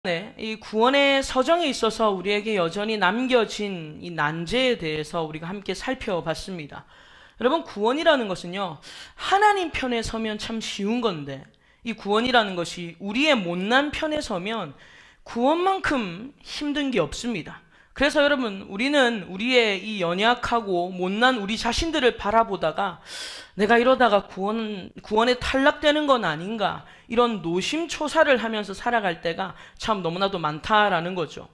네, 이 구원의 서정에 있어서 우리에게 여전히 남겨진 이 난제에 대해서 우리가 함께 살펴봤습니다. 여러분, 구원이라는 것은요, 하나님 편에 서면 참 쉬운 건데, 이 구원이라는 것이 우리의 못난 편에 서면 구원만큼 힘든 게 없습니다. 그래서 여러분, 우리는 우리의 이 연약하고 못난 우리 자신들을 바라보다가 내가 이러다가 구원에 탈락되는 건 아닌가, 이런 노심초사를 하면서 살아갈 때가 참 너무나도 많다라는 거죠.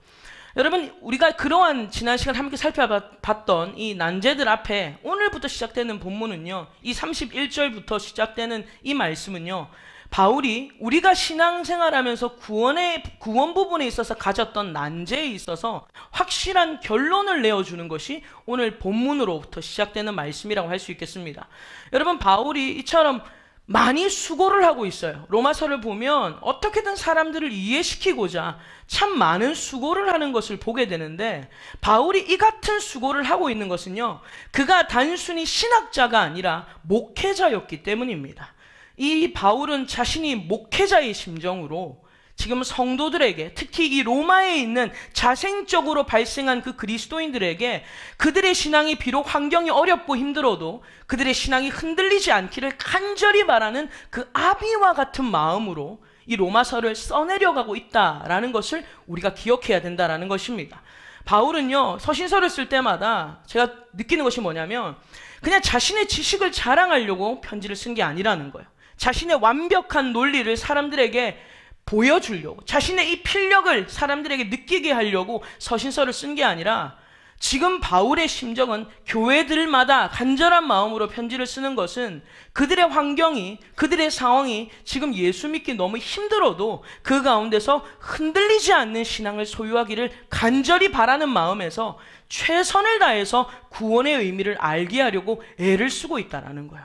여러분, 우리가 그러한 지난 시간 함께 살펴봤던 이 난제들 앞에 오늘부터 시작되는 본문은요, 이 31절부터 시작되는 이 말씀은요, 바울이 우리가 신앙생활하면서 구원 부분에 있어서 가졌던 난제에 있어서 확실한 결론을 내어주는 것이 오늘 본문으로부터 시작되는 말씀이라고 할 수 있겠습니다. 여러분, 바울이 이처럼 많이 수고를 하고 있어요. 로마서를 보면 어떻게든 사람들을 이해시키고자 참 많은 수고를 하는 것을 보게 되는데, 바울이 이 같은 수고를 하고 있는 것은요, 그가 단순히 신학자가 아니라 목회자였기 때문입니다. 이 바울은 자신이 목회자의 심정으로 지금 성도들에게, 특히 이 로마에 있는 자생적으로 발생한 그 그리스도인들에게 그들의 신앙이 비록 환경이 어렵고 힘들어도 그들의 신앙이 흔들리지 않기를 간절히 바라는 그 아비와 같은 마음으로 이 로마서를 써내려가고 있다라는 것을 우리가 기억해야 된다라는 것입니다. 바울은요, 서신서를 쓸 때마다 제가 느끼는 것이 뭐냐면, 그냥 자신의 지식을 자랑하려고 편지를 쓴 게 아니라는 거예요. 자신의 완벽한 논리를 사람들에게 보여주려고, 자신의 이 필력을 사람들에게 느끼게 하려고 서신서를 쓴 게 아니라, 지금 바울의 심정은 교회들마다 간절한 마음으로 편지를 쓰는 것은 그들의 환경이, 그들의 상황이 지금 예수 믿기 너무 힘들어도 그 가운데서 흔들리지 않는 신앙을 소유하기를 간절히 바라는 마음에서 최선을 다해서 구원의 의미를 알게 하려고 애를 쓰고 있다는 거예요.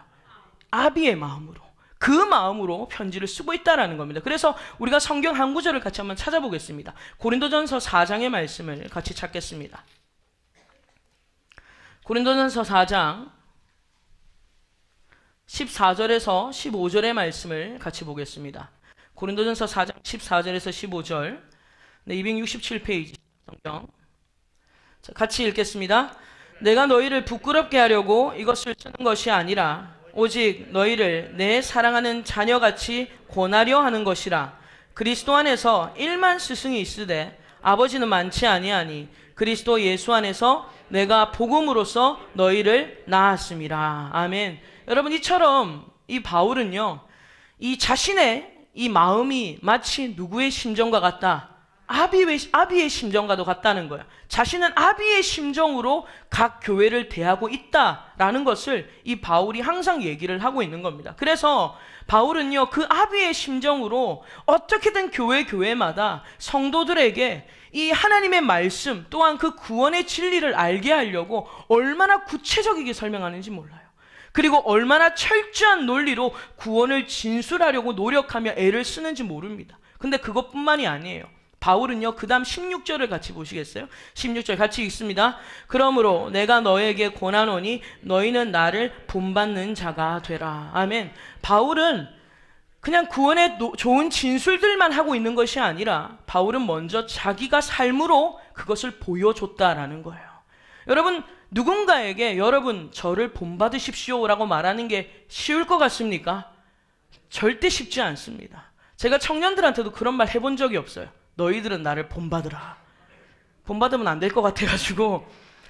아비의 마음으로, 그 마음으로 편지를 쓰고 있다는 겁니다. 그래서 우리가 성경 한 구절을 같이 한번 찾아보겠습니다. 고린도전서 4장의 말씀을 같이 찾겠습니다. 고린도전서 4장 14절에서 15절의 말씀을 같이 보겠습니다. 고린도전서 4장 14절에서 15절, 267페이지 성경. 자, 같이 읽겠습니다. 내가 너희를 부끄럽게 하려고 이것을 쓰는 것이 아니라 오직 너희를 내 사랑하는 자녀같이 권하려 하는 것이라. 그리스도 안에서 1만 스승이 있으되 아버지는 많지 아니하니 그리스도 예수 안에서 내가 복음으로써 너희를 낳았음이라. 아멘. 여러분, 이처럼 이 바울은요, 이 자신의 이 마음이 마치 누구의 심정과 같다? 아비의 심정과도 같다는 거예요. 자신은 아비의 심정으로 각 교회를 대하고 있다라는 것을 이 바울이 항상 얘기를 하고 있는 겁니다. 그래서 바울은요, 그 아비의 심정으로 어떻게든 교회마다 성도들에게 이 하나님의 말씀 또한 그 구원의 진리를 알게 하려고 얼마나 구체적이게 설명하는지 몰라요. 그리고 얼마나 철저한 논리로 구원을 진술하려고 노력하며 애를 쓰는지 모릅니다. 근데 그것뿐만이 아니에요. 바울은요, 그 다음 16절을 같이 보시겠어요? 16절 같이 읽습니다. 그러므로 내가 너에게 권하노니 너희는 나를 본받는 자가 되라. 아멘. 바울은 그냥 구원의 좋은 진술들만 하고 있는 것이 아니라 바울은 먼저 자기가 삶으로 그것을 보여줬다라는 거예요. 여러분, 누군가에게 여러분 저를 본받으십시오 라고 말하는 게 쉬울 것 같습니까? 절대 쉽지 않습니다. 제가 청년들한테도 그런 말 해본 적이 없어요. 너희들은 나를 본받으라. 본받으면 안 될 것 같아가지고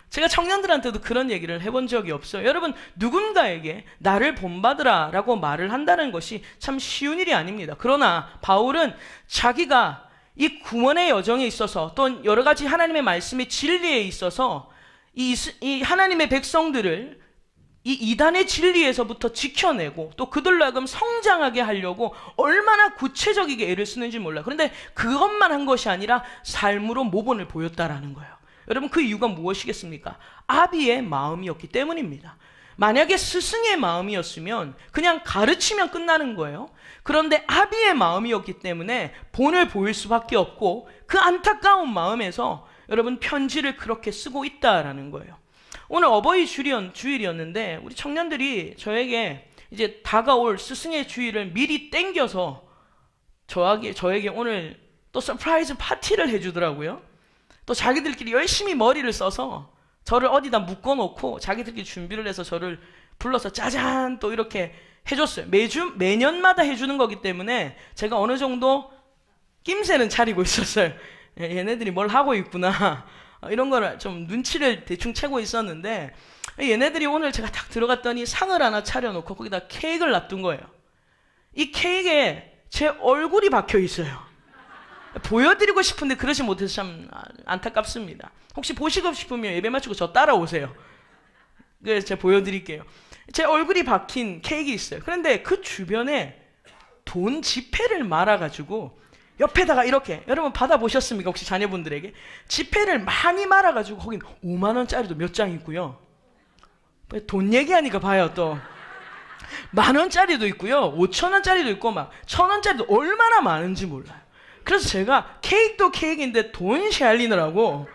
제가 청년들한테도 그런 얘기를 해본 적이 없어요. 여러분, 누군가에게 나를 본받으라 라고 말을 한다는 것이 참 쉬운 일이 아닙니다. 그러나 바울은 자기가 이 구원의 여정에 있어서 또 여러 가지 하나님의 말씀의 진리에 있어서 이 하나님의 백성들을 이 이단의 진리에서부터 지켜내고 또 그들로 하여금 성장하게 하려고 얼마나 구체적이게 애를 쓰는지 몰라요. 그런데 그것만 한 것이 아니라 삶으로 모본을 보였다라는 거예요. 여러분, 그 이유가 무엇이겠습니까? 아비의 마음이었기 때문입니다. 만약에 스승의 마음이었으면 그냥 가르치면 끝나는 거예요. 그런데 아비의 마음이었기 때문에 본을 보일 수밖에 없고 그 안타까운 마음에서 여러분 편지를 그렇게 쓰고 있다라는 거예요. 오늘 어버이 주일이었는데 우리 청년들이 저에게 이제 다가올 스승의 주일을 미리 땡겨서 저에게 오늘 또 서프라이즈 파티를 해주더라고요. 또 자기들끼리 열심히 머리를 써서 저를 어디다 묶어놓고 자기들끼리 준비를 해서 저를 불러서 짜잔 또 이렇게 해줬어요. 매년마다 해주는 거기 때문에 제가 어느 정도 낌새는 차리고 있었어요. 얘네들이 뭘 하고 있구나 이런 거를 좀 눈치를 대충 채고 있었는데, 얘네들이 오늘 제가 딱 들어갔더니 상을 하나 차려놓고 거기다 케이크를 놔둔 거예요. 이 케이크에 제 얼굴이 박혀 있어요. 보여드리고 싶은데 그러지 못해서 참 안타깝습니다. 혹시 보시고 싶으면 예배 마치고 저 따라오세요. 그래서 제가 보여드릴게요. 제 얼굴이 박힌 케이크 있어요. 그런데 그 주변에 돈 지폐를 말아가지고 옆에다가 이렇게, 여러분 받아보셨습니까? 혹시 자녀분들에게 지폐를 많이 말아가지고 거긴 5만 원짜리도 몇 장 있고요. 돈 얘기하니까 봐요. 또 10,000원짜리도 있고요, 5,000원짜리도 있고 막 1,000원짜리도 얼마나 많은지 몰라요. 그래서 제가 케이크도 케이크인데 돈 쉐알리느라고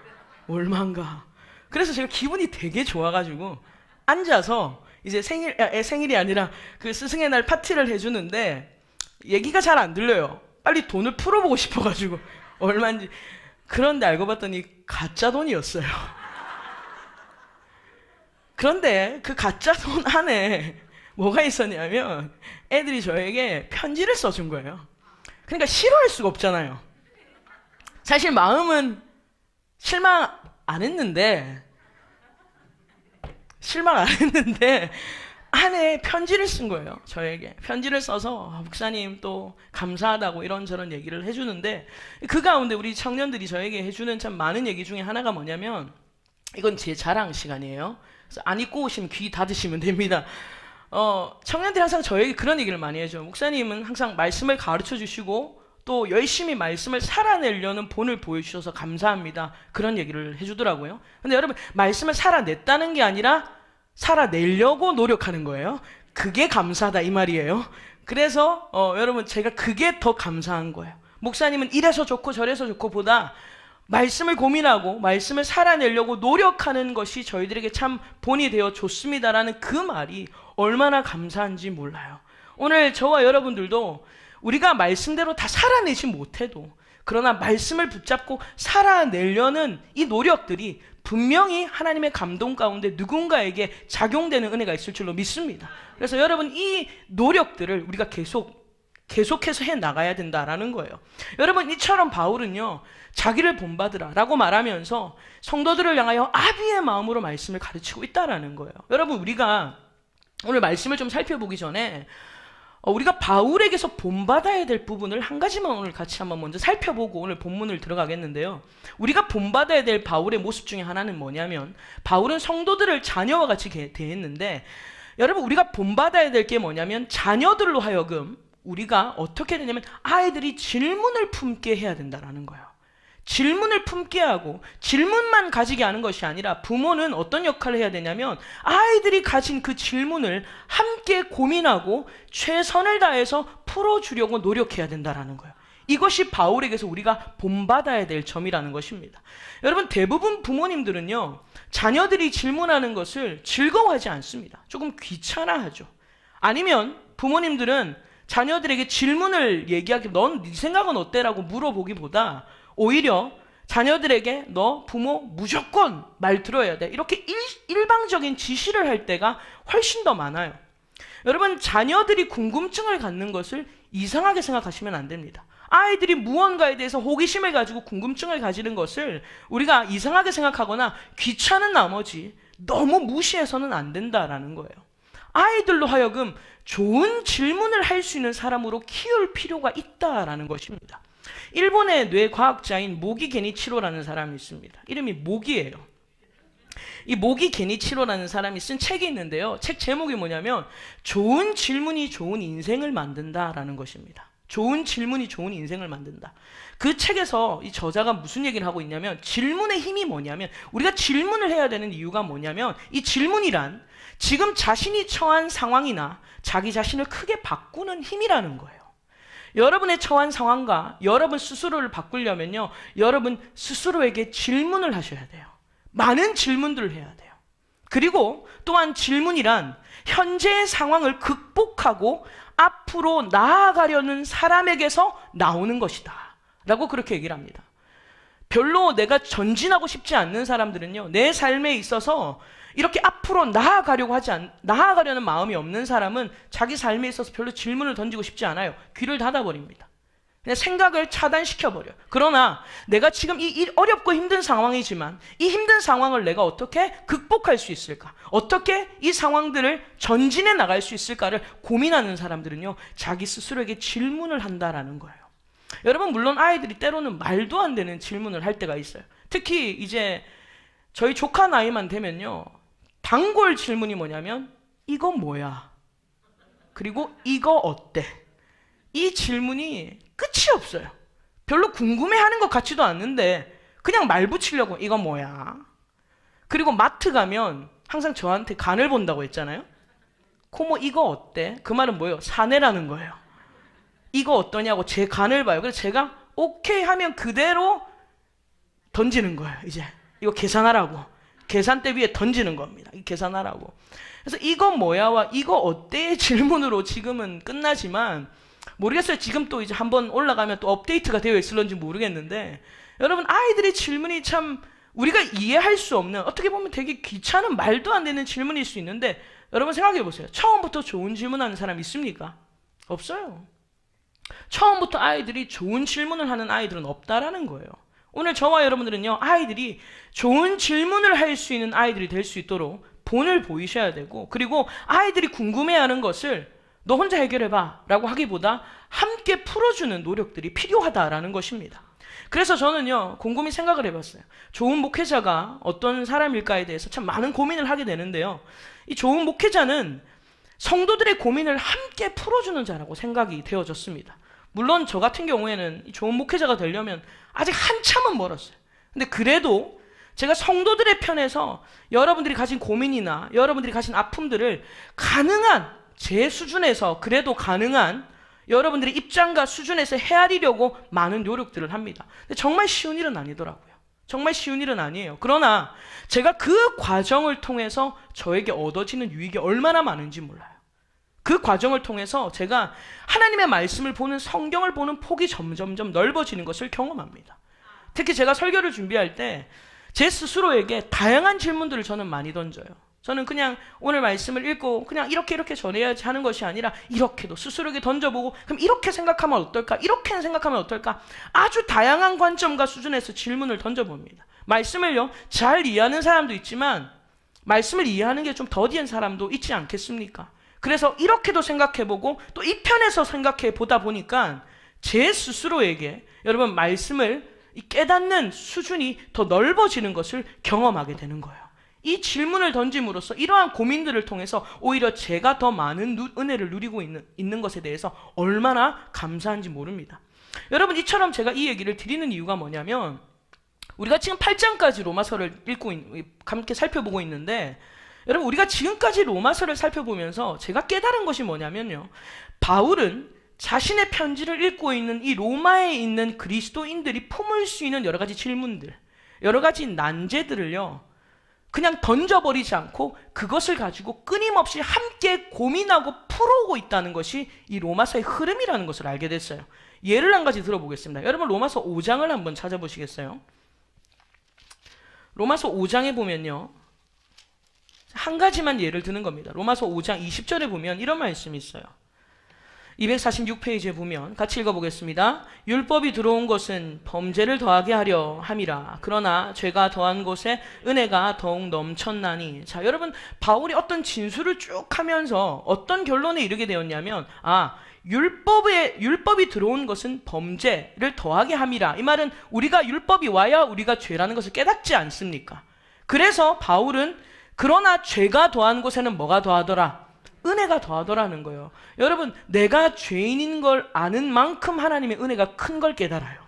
얼마인가. 그래서 제가 기분이 되게 좋아가지고 앉아서 이제 생일이 아니라 그 스승의 날 파티를 해주는데 얘기가 잘 안 들려요. 빨리 돈을 풀어보고 싶어가지고 얼마인지. 그런데 알고 봤더니 가짜 돈이었어요. 그런데 그 가짜 돈 안에 뭐가 있었냐면 애들이 저에게 편지를 써준 거예요. 그러니까 싫어할 수가 없잖아요. 사실 마음은 실망 안 했는데 안에 편지를 쓴 거예요. 저에게 편지를 써서 목사님 또 감사하다고 이런저런 얘기를 해주는데, 그 가운데 우리 청년들이 저에게 해주는 참 많은 얘기 중에 하나가 뭐냐면, 이건 제 자랑 시간이에요. 그래서 안 입고 오시면 귀 닫으시면 됩니다. 청년들이 항상 저에게 그런 얘기를 많이 해줘요. 목사님은 항상 말씀을 가르쳐 주시고 또 열심히 말씀을 살아내려는 본을 보여주셔서 감사합니다. 그런 얘기를 해주더라고요. 근데 여러분, 말씀을 살아냈다는 게 아니라 살아내려고 노력하는 거예요. 그게 감사하다 이 말이에요. 그래서 여러분, 제가 그게 더 감사한 거예요. 목사님은 이래서 좋고 저래서 좋고 보다 말씀을 고민하고 말씀을 살아내려고 노력하는 것이 저희들에게 참 본이 되어 좋습니다라는 그 말이 얼마나 감사한지 몰라요. 오늘 저와 여러분들도 우리가 말씀대로 다 살아내지 못해도, 그러나 말씀을 붙잡고 살아내려는 이 노력들이 분명히 하나님의 감동 가운데 누군가에게 작용되는 은혜가 있을 줄로 믿습니다. 그래서 여러분, 이 노력들을 우리가 계속해서 해 나가야 된다라는 거예요. 여러분, 이처럼 바울은요, 자기를 본받으라 라고 말하면서 성도들을 향하여 아비의 마음으로 말씀을 가르치고 있다라는 거예요. 여러분, 우리가 오늘 말씀을 좀 살펴보기 전에 우리가 바울에게서 본받아야 될 부분을 한 가지만 오늘 같이 한번 먼저 살펴보고 오늘 본문을 들어가겠는데요. 우리가 본받아야 될 바울의 모습 중에 하나는 뭐냐면, 바울은 성도들을 자녀와 같이 대했는데, 여러분, 우리가 본받아야 될 게 뭐냐면, 자녀들로 하여금 우리가 어떻게 되냐면 아이들이 질문을 품게 해야 된다라는 거예요. 질문을 품게 하고 질문만 가지게 하는 것이 아니라, 부모는 어떤 역할을 해야 되냐면 아이들이 가진 그 질문을 함께 고민하고 최선을 다해서 풀어주려고 노력해야 된다라는 거예요. 이것이 바울에게서 우리가 본받아야 될 점이라는 것입니다. 여러분, 대부분 부모님들은요, 자녀들이 질문하는 것을 즐거워하지 않습니다. 조금 귀찮아하죠. 아니면 부모님들은 자녀들에게 질문을 얘기하기, 넌 네 생각은 어때? 라고 물어보기보다 오히려 자녀들에게 너 부모 무조건 말 들어야 돼, 이렇게 일방적인 지시를 할 때가 훨씬 더 많아요. 여러분, 자녀들이 궁금증을 갖는 것을 이상하게 생각하시면 안 됩니다. 아이들이 무언가에 대해서 호기심을 가지고 궁금증을 가지는 것을 우리가 이상하게 생각하거나 귀찮은 나머지 너무 무시해서는 안 된다라는 거예요. 아이들로 하여금 좋은 질문을 할 수 있는 사람으로 키울 필요가 있다라는 것입니다. 일본의 뇌과학자인 모기 게니치로라는 사람이 있습니다. 이름이 모기예요. 이 모기 게니치로라는 사람이 쓴 책이 있는데요. 책 제목이 뭐냐면 좋은 질문이 좋은 인생을 만든다라는 것입니다. 좋은 질문이 좋은 인생을 만든다. 그 책에서 이 저자가 무슨 얘기를 하고 있냐면, 질문의 힘이 뭐냐면, 우리가 질문을 해야 되는 이유가 뭐냐면, 이 질문이란 지금 자신이 처한 상황이나 자기 자신을 크게 바꾸는 힘이라는 거예요. 여러분의 처한 상황과 여러분 스스로를 바꾸려면요, 여러분 스스로에게 질문을 하셔야 돼요. 많은 질문들을 해야 돼요. 그리고 또한 질문이란 현재의 상황을 극복하고 앞으로 나아가려는 사람에게서 나오는 것이다 라고 그렇게 얘기를 합니다. 별로 내가 전진하고 싶지 않는 사람들은요, 내 삶에 있어서 이렇게 앞으로 나아가려는 마음이 없는 사람은 자기 삶에 있어서 별로 질문을 던지고 싶지 않아요. 귀를 닫아버립니다. 그냥 생각을 차단시켜버려요. 그러나 내가 지금 이 어렵고 힘든 상황이지만 이 힘든 상황을 내가 어떻게 극복할 수 있을까? 어떻게 이 상황들을 전진해 나갈 수 있을까를 고민하는 사람들은요, 자기 스스로에게 질문을 한다라는 거예요. 여러분, 물론 아이들이 때로는 말도 안 되는 질문을 할 때가 있어요. 특히 이제 저희 조카 나이만 되면요, 단골 질문이 뭐냐면 이거 뭐야? 그리고 이거 어때? 이 질문이 끝이 없어요. 별로 궁금해하는 것 같지도 않는데 그냥 말 붙이려고 이거 뭐야? 그리고 마트 가면 항상 저한테 간을 본다고 했잖아요. 고모 이거 어때? 그 말은 뭐예요? 사내라는 거예요. 이거 어떠냐고 제 간을 봐요. 그래서 제가 오케이 하면 그대로 던지는 거예요. 이제 이거 계산하라고. 계산대 위에 던지는 겁니다. 계산하라고. 그래서 이거 뭐야와 이거 어때의 질문으로 지금은 끝나지만 모르겠어요. 지금 또 이제 한번 올라가면 또 업데이트가 되어 있을런지 모르겠는데, 여러분, 아이들의 질문이 참 우리가 이해할 수 없는, 어떻게 보면 되게 귀찮은 말도 안 되는 질문일 수 있는데, 여러분 생각해 보세요. 처음부터 좋은 질문하는 사람 있습니까? 없어요. 처음부터 아이들이 좋은 질문을 하는 아이들은 없다라는 거예요. 오늘 저와 여러분들은요, 아이들이 좋은 질문을 할 수 있는 아이들이 될 수 있도록 본을 보이셔야 되고, 그리고 아이들이 궁금해하는 것을 너 혼자 해결해봐 라고 하기보다 함께 풀어주는 노력들이 필요하다라는 것입니다. 그래서 저는요, 곰곰이 생각을 해봤어요. 좋은 목회자가 어떤 사람일까에 대해서 참 많은 고민을 하게 되는데요, 이 좋은 목회자는 성도들의 고민을 함께 풀어주는 자라고 생각이 되어졌습니다. 물론 저 같은 경우에는 좋은 목회자가 되려면 아직 한참은 멀었어요. 근데 그래도 제가 성도들의 편에서 여러분들이 가진 고민이나 여러분들이 가진 아픔들을 가능한 제 수준에서, 그래도 가능한 여러분들의 입장과 수준에서 헤아리려고 많은 노력들을 합니다. 근데 정말 쉬운 일은 아니더라고요. 정말 쉬운 일은 아니에요. 그러나 제가 그 과정을 통해서 저에게 얻어지는 유익이 얼마나 많은지 몰라요. 그 과정을 통해서 제가 하나님의 말씀을 보는, 성경을 보는 폭이 점점점 넓어지는 것을 경험합니다. 특히 제가 설교를 준비할 때 제 스스로에게 다양한 질문들을 저는 많이 던져요. 저는 그냥 오늘 말씀을 읽고 그냥 이렇게 전해야지 하는 것이 아니라 이렇게도 스스로에게 던져보고, 그럼 이렇게 생각하면 어떨까? 이렇게 생각하면 어떨까? 아주 다양한 관점과 수준에서 질문을 던져봅니다. 말씀을요, 잘 이해하는 사람도 있지만 말씀을 이해하는 게 좀 더디한 사람도 있지 않겠습니까? 그래서 이렇게도 생각해보고 또 이 편에서 생각해보다 보니까 제 스스로에게 여러분 말씀을 깨닫는 수준이 더 넓어지는 것을 경험하게 되는 거예요. 이 질문을 던짐으로써 이러한 고민들을 통해서 오히려 제가 더 많은 은혜를 누리고 있는 것에 대해서 얼마나 감사한지 모릅니다. 여러분, 이처럼 제가 이 얘기를 드리는 이유가 뭐냐면, 우리가 지금 8장까지 로마서를 읽고 함께 살펴보고 있는데, 여러분, 우리가 지금까지 로마서를 살펴보면서 제가 깨달은 것이 뭐냐면요, 바울은 자신의 편지를 읽고 있는 이 로마에 있는 그리스도인들이 품을 수 있는 여러 가지 질문들, 여러 가지 난제들을요, 그냥 던져버리지 않고 그것을 가지고 끊임없이 함께 고민하고 풀어오고 있다는 것이 이 로마서의 흐름이라는 것을 알게 됐어요. 예를 한 가지 들어보겠습니다. 여러분, 로마서 5장을 한번 찾아보시겠어요? 로마서 5장에 보면요, 한 가지만 예를 드는 겁니다. 로마서 5장 20절에 보면 이런 말씀이 있어요. 246페이지에 보면 같이 읽어보겠습니다. 율법이 들어온 것은 범죄를 더하게 하려 함이라. 그러나 죄가 더한 곳에 은혜가 더욱 넘쳤나니. 자, 여러분, 바울이 어떤 진술을 쭉 하면서 어떤 결론에 이르게 되었냐면, 율법이 들어온 것은 범죄를 더하게 함이라. 이 말은 우리가 율법이 와야 우리가 죄라는 것을 깨닫지 않습니까? 그래서 바울은 그러나 죄가 더한 곳에는 뭐가 더하더라? 은혜가 더하더라는 거예요. 여러분, 내가 죄인인 걸 아는 만큼 하나님의 은혜가 큰 걸 깨달아요.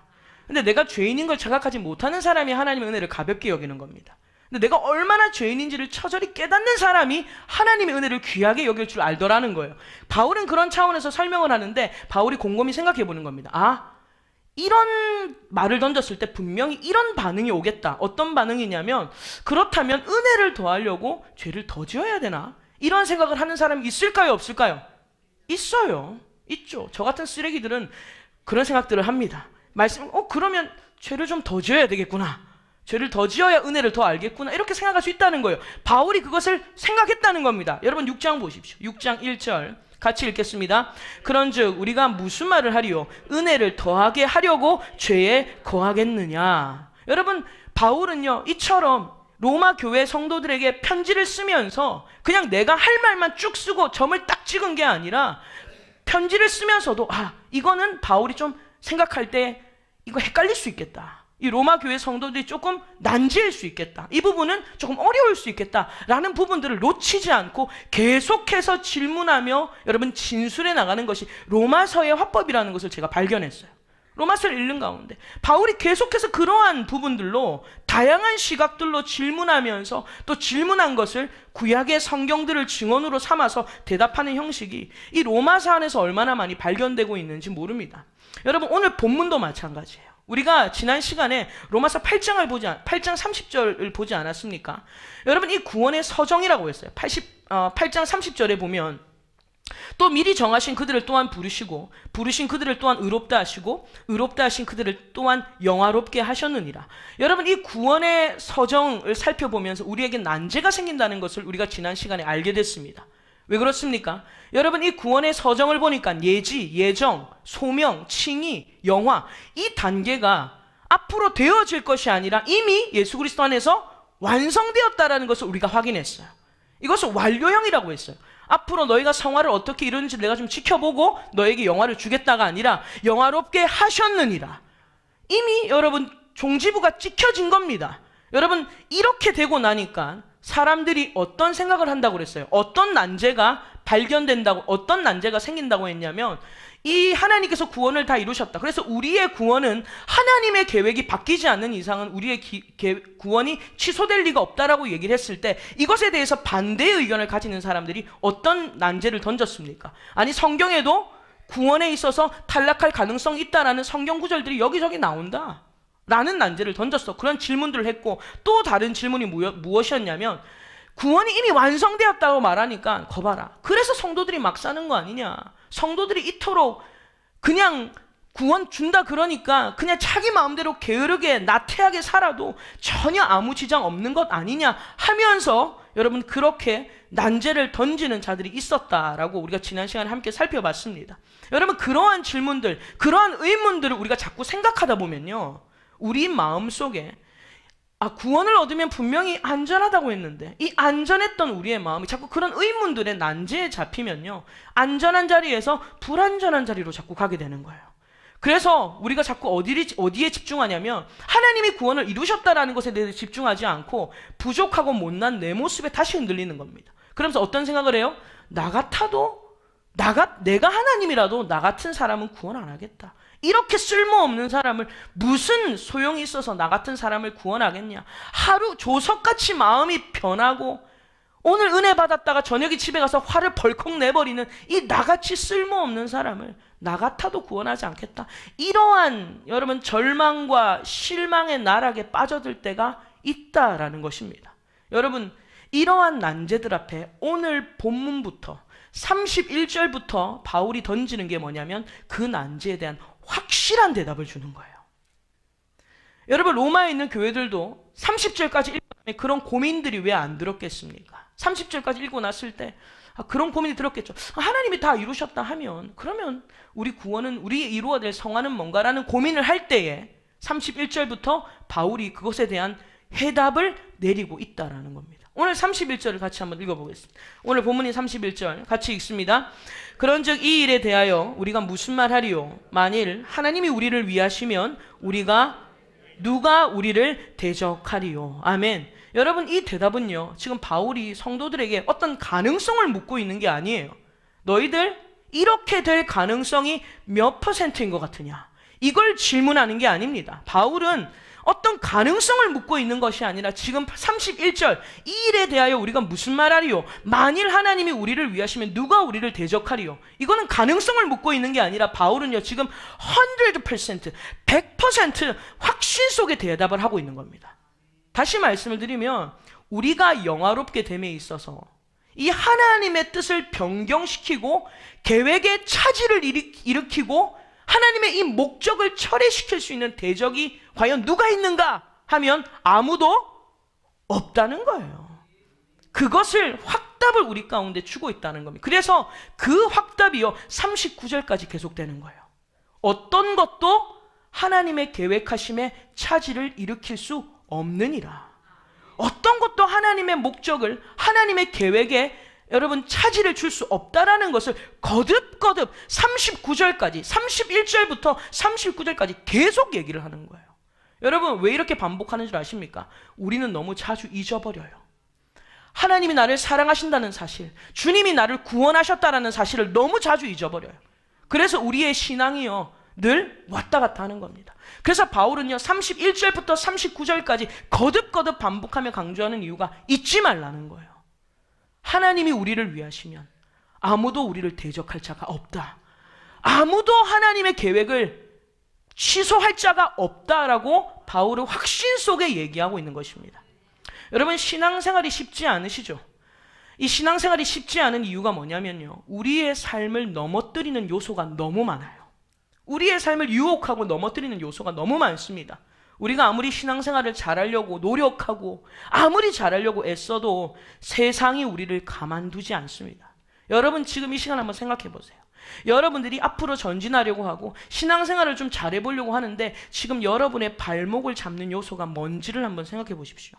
근데 내가 죄인인 걸 자각하지 못하는 사람이 하나님의 은혜를 가볍게 여기는 겁니다. 근데 내가 얼마나 죄인인지를 처절히 깨닫는 사람이 하나님의 은혜를 귀하게 여길 줄 알더라는 거예요. 바울은 그런 차원에서 설명을 하는데, 바울이 곰곰이 생각해 보는 겁니다. 이런 말을 던졌을 때 분명히 이런 반응이 오겠다. 어떤 반응이냐면, 그렇다면 은혜를 더하려고 죄를 더 지어야 되나? 이런 생각을 하는 사람이 있을까요, 없을까요? 있어요. 있죠. 저 같은 쓰레기들은 그런 생각들을 합니다. 말씀, 그러면 죄를 좀 더 지어야 되겠구나. 죄를 더 지어야 은혜를 더 알겠구나. 이렇게 생각할 수 있다는 거예요. 바울이 그것을 생각했다는 겁니다. 여러분 6장 보십시오. 6장 1절 같이 읽겠습니다. 그런즉 우리가 무슨 말을 하리요? 은혜를 더하게 하려고 죄에 거하겠느냐? 여러분, 바울은요, 이처럼 로마 교회 성도들에게 편지를 쓰면서 그냥 내가 할 말만 쭉 쓰고 점을 딱 찍은 게 아니라 편지를 쓰면서도 이거는 바울이 좀 생각할 때 이거 헷갈릴 수 있겠다. 이 로마 교회 성도들이 조금 난제일 수 있겠다. 이 부분은 조금 어려울 수 있겠다라는 부분들을 놓치지 않고 계속해서 질문하며 여러분 진술해 나가는 것이 로마서의 화법이라는 것을 제가 발견했어요. 로마서를 읽는 가운데 바울이 계속해서 그러한 부분들로 다양한 시각들로 질문하면서 또 질문한 것을 구약의 성경들을 증언으로 삼아서 대답하는 형식이 이 로마서 안에서 얼마나 많이 발견되고 있는지 모릅니다. 여러분, 오늘 본문도 마찬가지예요. 우리가 지난 시간에 로마서 8장 30절을 보지 않았습니까? 여러분, 이 구원의 서정이라고 했어요. 8장 30절에 보면 또 미리 정하신 그들을 또한 부르시고 부르신 그들을 또한 의롭다 하시고 의롭다 하신 그들을 또한 영화롭게 하셨느니라. 여러분, 이 구원의 서정을 살펴보면서 우리에게 난제가 생긴다는 것을 우리가 지난 시간에 알게 됐습니다. 왜 그렇습니까? 여러분, 이 구원의 서정을 보니까 예지, 예정, 소명, 칭의, 영화, 이 단계가 앞으로 되어질 것이 아니라 이미 예수 그리스도 안에서 완성되었다라는 것을 우리가 확인했어요. 이것을 완료형이라고 했어요. 앞으로 너희가 성화를 어떻게 이루는지 내가 좀 지켜보고 너에게 영화를 주겠다가 아니라 영화롭게 하셨느니라. 이미 여러분 종지부가 찍혀진 겁니다. 여러분, 이렇게 되고 나니까 사람들이 어떤 생각을 한다고 그랬어요? 어떤 난제가 발견된다고, 어떤 난제가 생긴다고 했냐면 이 하나님께서 구원을 다 이루셨다. 그래서 우리의 구원은 하나님의 계획이 바뀌지 않는 이상은 우리의 구원이 취소될 리가 없다라고 얘기를 했을 때 이것에 대해서 반대의 의견을 가지는 사람들이 어떤 난제를 던졌습니까? 아니, 성경에도 구원에 있어서 탈락할 가능성이 있다라는 성경 구절들이 여기저기 나온다 라는 난제를 던졌어. 그런 질문들을 했고, 또 다른 질문이 무엇이었냐면 구원이 이미 완성되었다고 말하니까 거봐라, 그래서 성도들이 막 사는 거 아니냐, 성도들이 이토록 그냥 구원 준다 그러니까 그냥 자기 마음대로 게으르게 나태하게 살아도 전혀 아무 지장 없는 것 아니냐 하면서 여러분 그렇게 난제를 던지는 자들이 있었다라고 우리가 지난 시간에 함께 살펴봤습니다. 여러분, 그러한 질문들, 그러한 의문들을 우리가 자꾸 생각하다 보면요, 우리 마음속에 구원을 얻으면 분명히 안전하다고 했는데 이 안전했던 우리의 마음이 자꾸 그런 의문들의 난제에 잡히면요, 안전한 자리에서 불안전한 자리로 자꾸 가게 되는 거예요. 그래서 우리가 자꾸 어디에 집중하냐면 하나님이 구원을 이루셨다라는 것에 대해서 집중하지 않고 부족하고 못난 내 모습에 다시 흔들리는 겁니다. 그러면서 어떤 생각을 해요? 나 같아도 내가 하나님이라도 나 같은 사람은 구원 안 하겠다. 이렇게 쓸모없는 사람을 무슨 소용이 있어서 나 같은 사람을 구원하겠냐. 하루 조석같이 마음이 변하고 오늘 은혜 받았다가 저녁에 집에 가서 화를 벌컥 내버리는 이 나같이 쓸모없는 사람을 나 같아도 구원하지 않겠다. 이러한 여러분 절망과 실망의 나락에 빠져들 때가 있다라는 것입니다. 여러분, 이러한 난제들 앞에 오늘 본문부터 31절부터 바울이 던지는 게 뭐냐면 그 난제에 대한 확실한 대답을 주는 거예요. 여러분, 로마에 있는 교회들도 30절까지 읽으면 그런 고민들이 왜 안 들었겠습니까? 30절까지 읽고 났을 때 그런 고민이 들었겠죠. 하나님이 다 이루셨다 하면 그러면 우리 구원은, 우리 이루어야 될 성화는 뭔가라는 고민을 할 때에 31절부터 바울이 그것에 대한 해답을 내리고 있다라는 겁니다. 오늘 31절을 같이 한번 읽어보겠습니다. 오늘 본문이 31절 같이 읽습니다. 그런즉 이 일에 대하여 우리가 무슨 말 하리요? 만일 하나님이 우리를 위하시면 누가 우리를 대적하리요? 아멘. 여러분, 이 대답은요, 지금 바울이 성도들에게 어떤 가능성을 묻고 있는 게 아니에요. 너희들 이렇게 될 가능성이 몇 %인 것 같으냐? 이걸 질문하는 게 아닙니다. 바울은 어떤 가능성을 묻고 있는 것이 아니라 지금 31절 이 일에 대하여 우리가 무슨 말하리요? 만일 하나님이 우리를 위하시면 누가 우리를 대적하리요? 이거는 가능성을 묻고 있는 게 아니라 바울은요 지금 100% 확신 속에 대답을 하고 있는 겁니다. 다시 말씀을 드리면 우리가 영화롭게 됨에 있어서 이 하나님의 뜻을 변경시키고 계획의 차질을 일으키고 하나님의 이 목적을 철회시킬 수 있는 대적이 과연 누가 있는가 하면 아무도 없다는 거예요. 그것을 확답을 우리 가운데 주고 있다는 겁니다. 그래서 그 확답이요 39절까지 계속되는 거예요. 어떤 것도 하나님의 계획하심에 차질을 일으킬 수 없느니라. 어떤 것도 하나님의 목적을, 하나님의 계획에 여러분 차질을 줄 수 없다라는 것을 거듭거듭 39절까지 31절부터 39절까지 계속 얘기를 하는 거예요. 여러분 왜 이렇게 반복하는 줄 아십니까? 우리는 너무 자주 잊어버려요. 하나님이 나를 사랑하신다는 사실, 주님이 나를 구원하셨다는 사실을 너무 자주 잊어버려요. 그래서 우리의 신앙이요 늘 왔다 갔다 하는 겁니다. 그래서 바울은요 31절부터 39절까지 거듭거듭 반복하며 강조하는 이유가 잊지 말라는 거예요. 하나님이 우리를 위하시면 아무도 우리를 대적할 자가 없다. 아무도 하나님의 계획을 취소할 자가 없다라고 바울은 확신 속에 얘기하고 있는 것입니다. 여러분 신앙생활이 쉽지 않으시죠? 이 신앙생활이 쉽지 않은 이유가 뭐냐면요, 우리의 삶을 넘어뜨리는 요소가 너무 많아요. 우리의 삶을 유혹하고 넘어뜨리는 요소가 너무 많습니다. 우리가 아무리 신앙생활을 잘하려고 노력하고 아무리 잘하려고 애써도 세상이 우리를 가만두지 않습니다. 여러분 지금 이 시간 한번 생각해 보세요. 여러분들이 앞으로 전진하려고 하고 신앙생활을 좀 잘해보려고 하는데 지금 여러분의 발목을 잡는 요소가 뭔지를 한번 생각해 보십시오.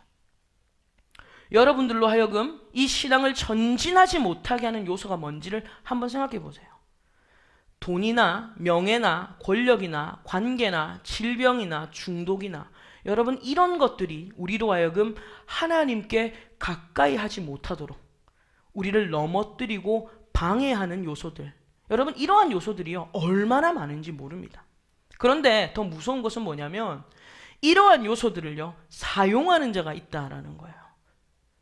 여러분들로 하여금 이 신앙을 전진하지 못하게 하는 요소가 뭔지를 한번 생각해 보세요. 돈이나 명예나 권력이나 관계나 질병이나 중독이나 여러분 이런 것들이 우리로 하여금 하나님께 가까이 하지 못하도록 우리를 넘어뜨리고 방해하는 요소들, 여러분 이러한 요소들이요 얼마나 많은지 모릅니다. 그런데 더 무서운 것은 뭐냐면 이러한 요소들을요 사용하는 자가 있다라는 거예요.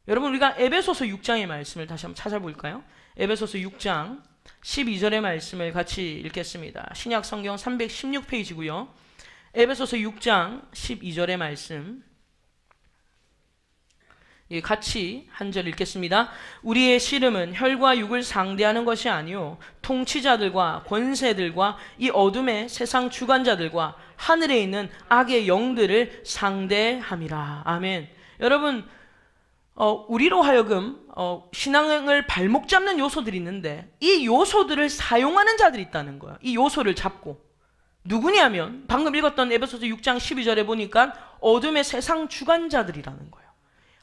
여러분 우리가 에베소서 6장의 말씀을 다시 한번 찾아볼까요? 에베소서 6장 12절의 말씀을 같이 읽겠습니다. 신약 성경 316페이지고요. 에베소서 6장 12절의 말씀 같이 한 절 읽겠습니다. 우리의 씨름은 혈과 육을 상대하는 것이 아니요 통치자들과 권세들과 이 어둠의 세상 주관자들과 하늘에 있는 악의 영들을 상대함이라. 아멘. 여러분 우리로 하여금 신앙을 발목 잡는 요소들이 있는데 이 요소들을 사용하는 자들이 있다는 거예요. 이 요소를 잡고 누구냐면 방금 읽었던 에베소서 6장 12절에 보니까 어둠의 세상 주관자들이라는 거예요.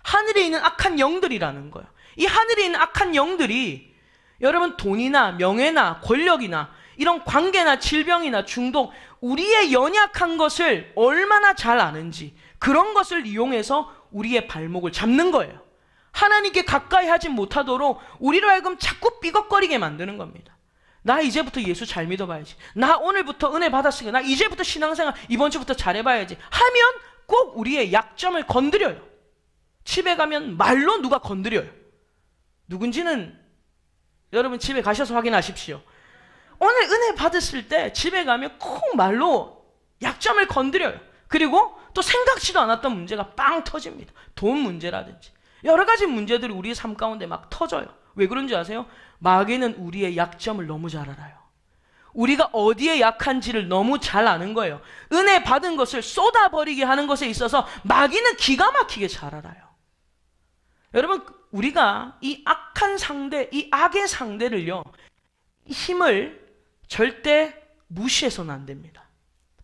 하늘에 있는 악한 영들이라는 거예요. 이 하늘에 있는 악한 영들이 여러분 돈이나 명예나 권력이나 이런 관계나 질병이나 중독, 우리의 연약한 것을 얼마나 잘 아는지 그런 것을 이용해서 우리의 발목을 잡는 거예요. 하나님께 가까이 하지 못하도록 우리로 하여금 자꾸 삐걱거리게 만드는 겁니다. 나 이제부터 예수 잘 믿어봐야지. 나 오늘부터 은혜 받았으니까 나 이제부터 신앙생활 이번 주부터 잘해봐야지 하면 꼭 우리의 약점을 건드려요. 집에 가면 말로 누가 건드려요. 누군지는 여러분 집에 가셔서 확인하십시오. 오늘 은혜 받았을 때 집에 가면 꼭 말로 약점을 건드려요. 그리고 또 생각지도 않았던 문제가 빵 터집니다. 돈 문제라든지 여러 가지 문제들이 우리의 삶 가운데 막 터져요. 왜 그런지 아세요? 마귀는 우리의 약점을 너무 잘 알아요. 우리가 어디에 약한지를 너무 잘 아는 거예요. 은혜 받은 것을 쏟아버리게 하는 것에 있어서 마귀는 기가 막히게 잘 알아요. 여러분 우리가 이 악한 상대, 이 악의 상대를요 힘을 절대 무시해서는 안 됩니다.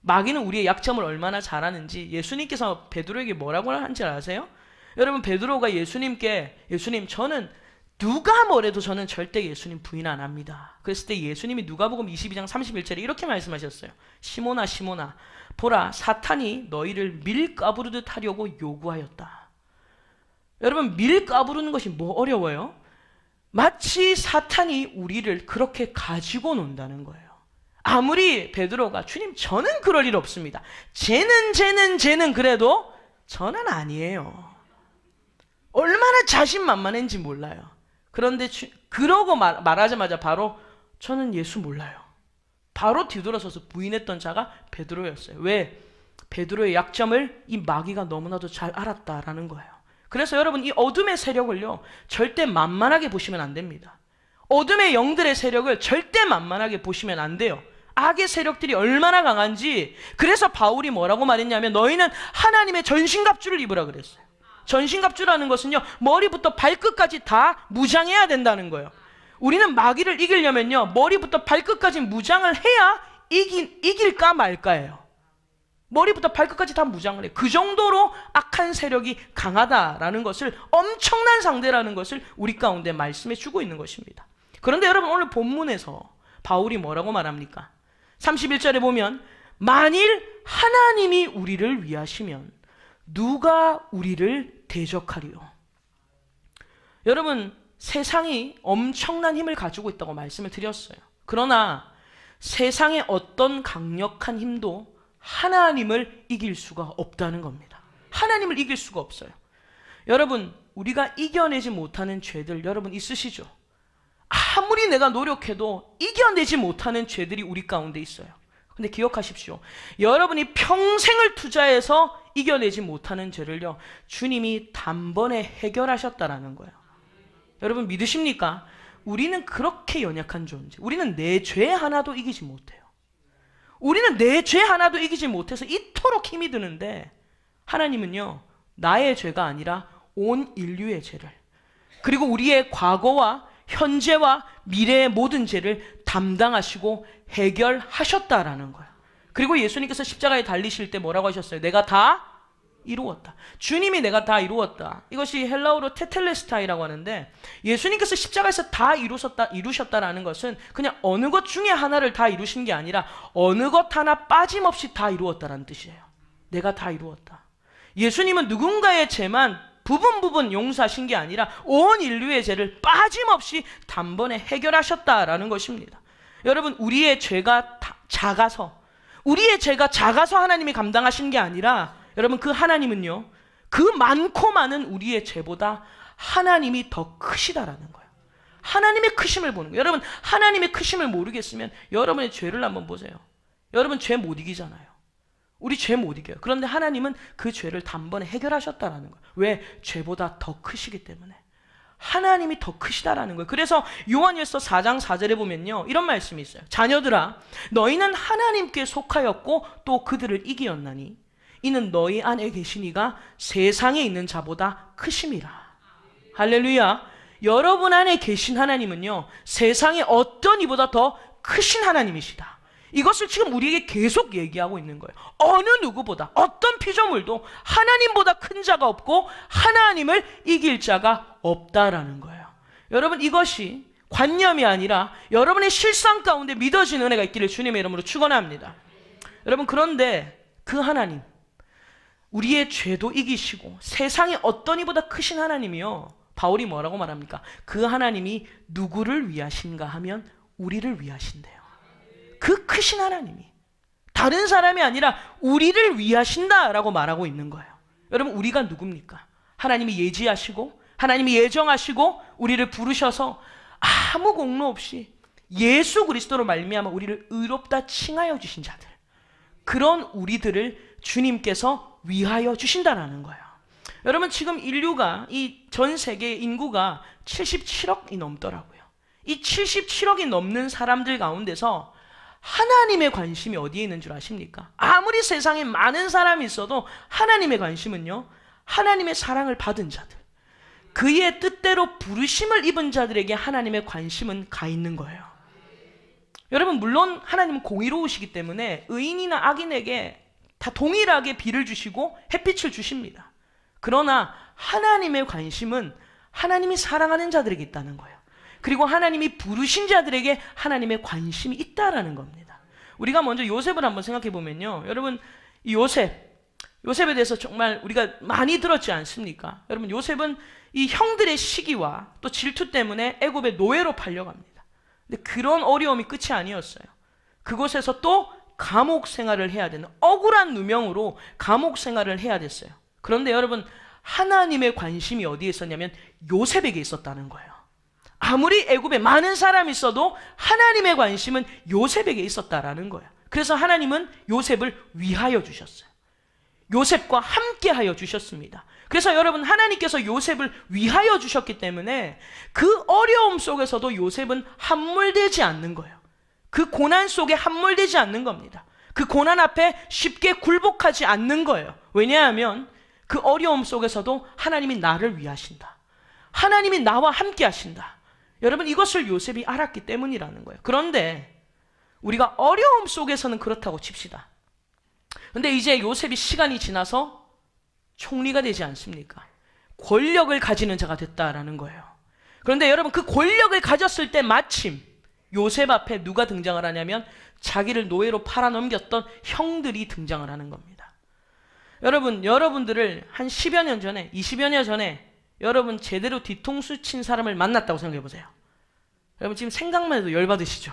마귀는 우리의 약점을 얼마나 잘 아는지 예수님께서 베드로에게 뭐라고 한지 아세요? 여러분 베드로가 예수님께 예수님 저는 누가 뭐래도 저는 절대 예수님 부인 안 합니다. 그랬을 때 예수님이 누가복음 22장 31절에 이렇게 말씀하셨어요. 시몬아 시몬아 보라 사탄이 너희를 밀 까부르듯 하려고 요구하였다. 여러분 밀 까부르는 것이 뭐 어려워요? 마치 사탄이 우리를 그렇게 가지고 논다는 거예요. 아무리 베드로가 주님 저는 그럴 일 없습니다. 쟤는 그래도 저는 아니에요. 얼마나 자신만만한지 몰라요. 그런데 그러고 말하자마자 바로 저는 예수 몰라요. 바로 뒤돌아서서 부인했던 자가 베드로였어요. 왜? 베드로의 약점을 이 마귀가 너무나도 잘 알았다라는 거예요. 그래서 여러분 이 어둠의 세력을요 절대 만만하게 보시면 안 됩니다. 어둠의 영들의 세력을 절대 만만하게 보시면 안 돼요. 악의 세력들이 얼마나 강한지, 그래서 바울이 뭐라고 말했냐면 너희는 하나님의 전신갑주를 입으라 그랬어요. 전신갑주라는 것은요, 머리부터 발끝까지 다 무장해야 된다는 거예요. 우리는 마귀를 이기려면요, 머리부터 발끝까지 무장을 해야 이길까 말까예요. 머리부터 발끝까지 다 무장을 해. 그 정도로 악한 세력이 강하다라는 것을, 엄청난 상대라는 것을 우리 가운데 말씀해 주고 있는 것입니다. 그런데 여러분, 오늘 본문에서 바울이 뭐라고 말합니까? 31절에 보면 만일 하나님이 우리를 위하시면 누가 우리를 대적하리요? 여러분, 세상이 엄청난 힘을 가지고 있다고 말씀을 드렸어요. 그러나 세상의 어떤 강력한 힘도 하나님을 이길 수가 없다는 겁니다. 하나님을 이길 수가 없어요. 여러분, 우리가 이겨내지 못하는 죄들 여러분 있으시죠? 아무리 내가 노력해도 이겨내지 못하는 죄들이 우리 가운데 있어요. 근데 기억하십시오. 여러분이 평생을 투자해서 이겨내지 못하는 죄를요, 주님이 단번에 해결하셨다라는 거예요. 여러분 믿으십니까? 우리는 그렇게 연약한 존재. 우리는 내 죄 하나도 이기지 못해요. 우리는 내 죄 하나도 이기지 못해서 이토록 힘이 드는데, 하나님은요, 나의 죄가 아니라 온 인류의 죄를, 그리고 우리의 과거와 현재와 미래의 모든 죄를 담당하시고 해결하셨다라는 거예요. 그리고 예수님께서 십자가에 달리실 때 뭐라고 하셨어요? 내가 다 이루었다. 주님이 내가 다 이루었다. 이것이 헬라어로 테텔레스타이라고 하는데, 예수님께서 십자가에서 다 이루셨다라는 것은 그냥 어느 것 중에 하나를 다 이루신 게 아니라 어느 것 하나 빠짐없이 다 이루었다라는 뜻이에요. 내가 다 이루었다. 예수님은 누군가의 죄만 부분 용서하신 게 아니라 온 인류의 죄를 빠짐없이 단번에 해결하셨다라는 것입니다. 여러분, 우리의 죄가 작아서 하나님이 감당하신 게 아니라, 여러분, 그 하나님은요, 그 많고 많은 우리의 죄보다 하나님이 더 크시다라는 거예요. 하나님의 크심을 보는 거예요. 여러분, 하나님의 크심을 모르겠으면 여러분의 죄를 한번 보세요. 여러분 죄 못 이기잖아요. 우리 죄 못 이겨요. 그런데 하나님은 그 죄를 단번에 해결하셨다라는 거예요. 왜? 죄보다 더 크시기 때문에. 하나님이 더 크시다라는 거예요. 그래서 요한일서 4장 4절에 보면요, 이런 말씀이 있어요. 자녀들아, 너희는 하나님께 속하였고 또 그들을 이기었나니 이는 너희 안에 계신 이가 세상에 있는 자보다 크심이라. 할렐루야. 여러분 안에 계신 하나님은요, 세상의 어떤 이보다 더 크신 하나님이시다. 이것을 지금 우리에게 계속 얘기하고 있는 거예요. 어느 누구보다, 어떤 피조물도 하나님보다 큰 자가 없고 하나님을 이길 자가 없다라는 거예요. 여러분, 이것이 관념이 아니라 여러분의 실상 가운데 믿어지는 은혜가 있기를 주님의 이름으로 축원합니다. 여러분, 그런데 그 하나님, 우리의 죄도 이기시고 세상에 어떤 이보다 크신 하나님이요, 바울이 뭐라고 말합니까? 그 하나님이 누구를 위하신가 하면 우리를 위하신대요. 그 크신 하나님이 다른 사람이 아니라 우리를 위하신다라고 말하고 있는 거예요. 여러분, 우리가 누굽니까? 하나님이 예지하시고 하나님이 예정하시고 우리를 부르셔서 아무 공로 없이 예수 그리스도로 말미암아 우리를 의롭다 칭하여 주신 자들, 그런 우리들을 주님께서 위하여 주신다라는 거예요. 여러분, 지금 인류가, 이 전 세계 인구가 77억이 넘더라고요. 이 77억이 넘는 사람들 가운데서 하나님의 관심이 어디에 있는 줄 아십니까? 아무리 세상에 많은 사람이 있어도 하나님의 관심은요, 하나님의 사랑을 받은 자들, 그의 뜻대로 부르심을 입은 자들에게 하나님의 관심은 가 있는 거예요. 여러분, 물론 하나님은 공의로우시기 때문에 의인이나 악인에게 다 동일하게 비를 주시고 햇빛을 주십니다. 그러나 하나님의 관심은 하나님이 사랑하는 자들에게 있다는 거예요. 그리고 하나님이 부르신 자들에게 하나님의 관심이 있다라는 겁니다. 우리가 먼저 요셉을 한번 생각해 보면요, 여러분, 이 요셉에 대해서 정말 우리가 많이 들었지 않습니까? 여러분, 요셉은 이 형들의 시기와 또 질투 때문에 애굽의 노예로 팔려갑니다. 근데 그런 어려움이 끝이 아니었어요. 그곳에서 또 감옥 생활을 해야 되는, 억울한 누명으로 감옥 생활을 해야 됐어요. 그런데 여러분, 하나님의 관심이 어디에 있었냐면 요셉에게 있었다는 거예요. 아무리 애굽에 많은 사람이 있어도 하나님의 관심은 요셉에게 있었다라는 거예요. 그래서 하나님은 요셉을 위하여 주셨어요. 요셉과 함께 하여 주셨습니다. 그래서 여러분, 하나님께서 요셉을 위하여 주셨기 때문에 그 어려움 속에서도 요셉은 함몰되지 않는 거예요. 그 고난 속에 함몰되지 않는 겁니다. 그 고난 앞에 쉽게 굴복하지 않는 거예요. 왜냐하면 그 어려움 속에서도 하나님이 나를 위하신다. 하나님이 나와 함께 하신다. 여러분, 이것을 요셉이 알았기 때문이라는 거예요. 그런데 우리가 어려움 속에서는 그렇다고 칩시다. 근데 이제 요셉이 시간이 지나서 총리가 되지 않습니까? 권력을 가지는 자가 됐다라는 거예요. 그런데 여러분, 그 권력을 가졌을 때 마침 요셉 앞에 누가 등장을 하냐면 자기를 노예로 팔아넘겼던 형들이 등장을 하는 겁니다. 여러분, 여러분들을 한 10여 년 전에, 20여 년 전에 여러분 제대로 뒤통수 친 사람을 만났다고 생각해 보세요. 여러분 지금 생각만 해도 열받으시죠?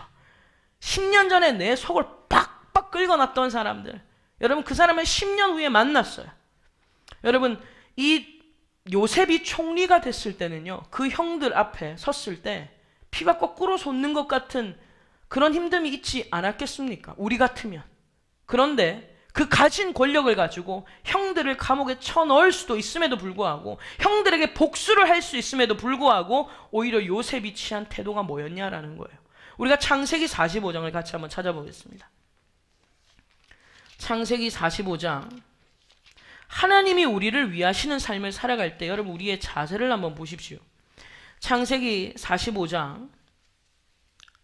10년 전에 내 속을 빡빡 긁어놨던 사람들, 여러분 그 사람을 10년 후에 만났어요. 여러분, 이 요셉이 총리가 됐을 때는요, 그 형들 앞에 섰을 때 피가 거꾸로 솟는 것 같은 그런 힘듦이 있지 않았겠습니까? 우리 같으면. 그런데 그 가진 권력을 가지고 형들을 감옥에 쳐넣을 수도 있음에도 불구하고, 형들에게 복수를 할 수 있음에도 불구하고 오히려 요셉이 취한 태도가 뭐였냐라는 거예요. 우리가 창세기 45장을 같이 한번 찾아보겠습니다. 창세기 45장. 하나님이 우리를 위하시는 삶을 살아갈 때 여러분 우리의 자세를 한번 보십시오. 창세기 45장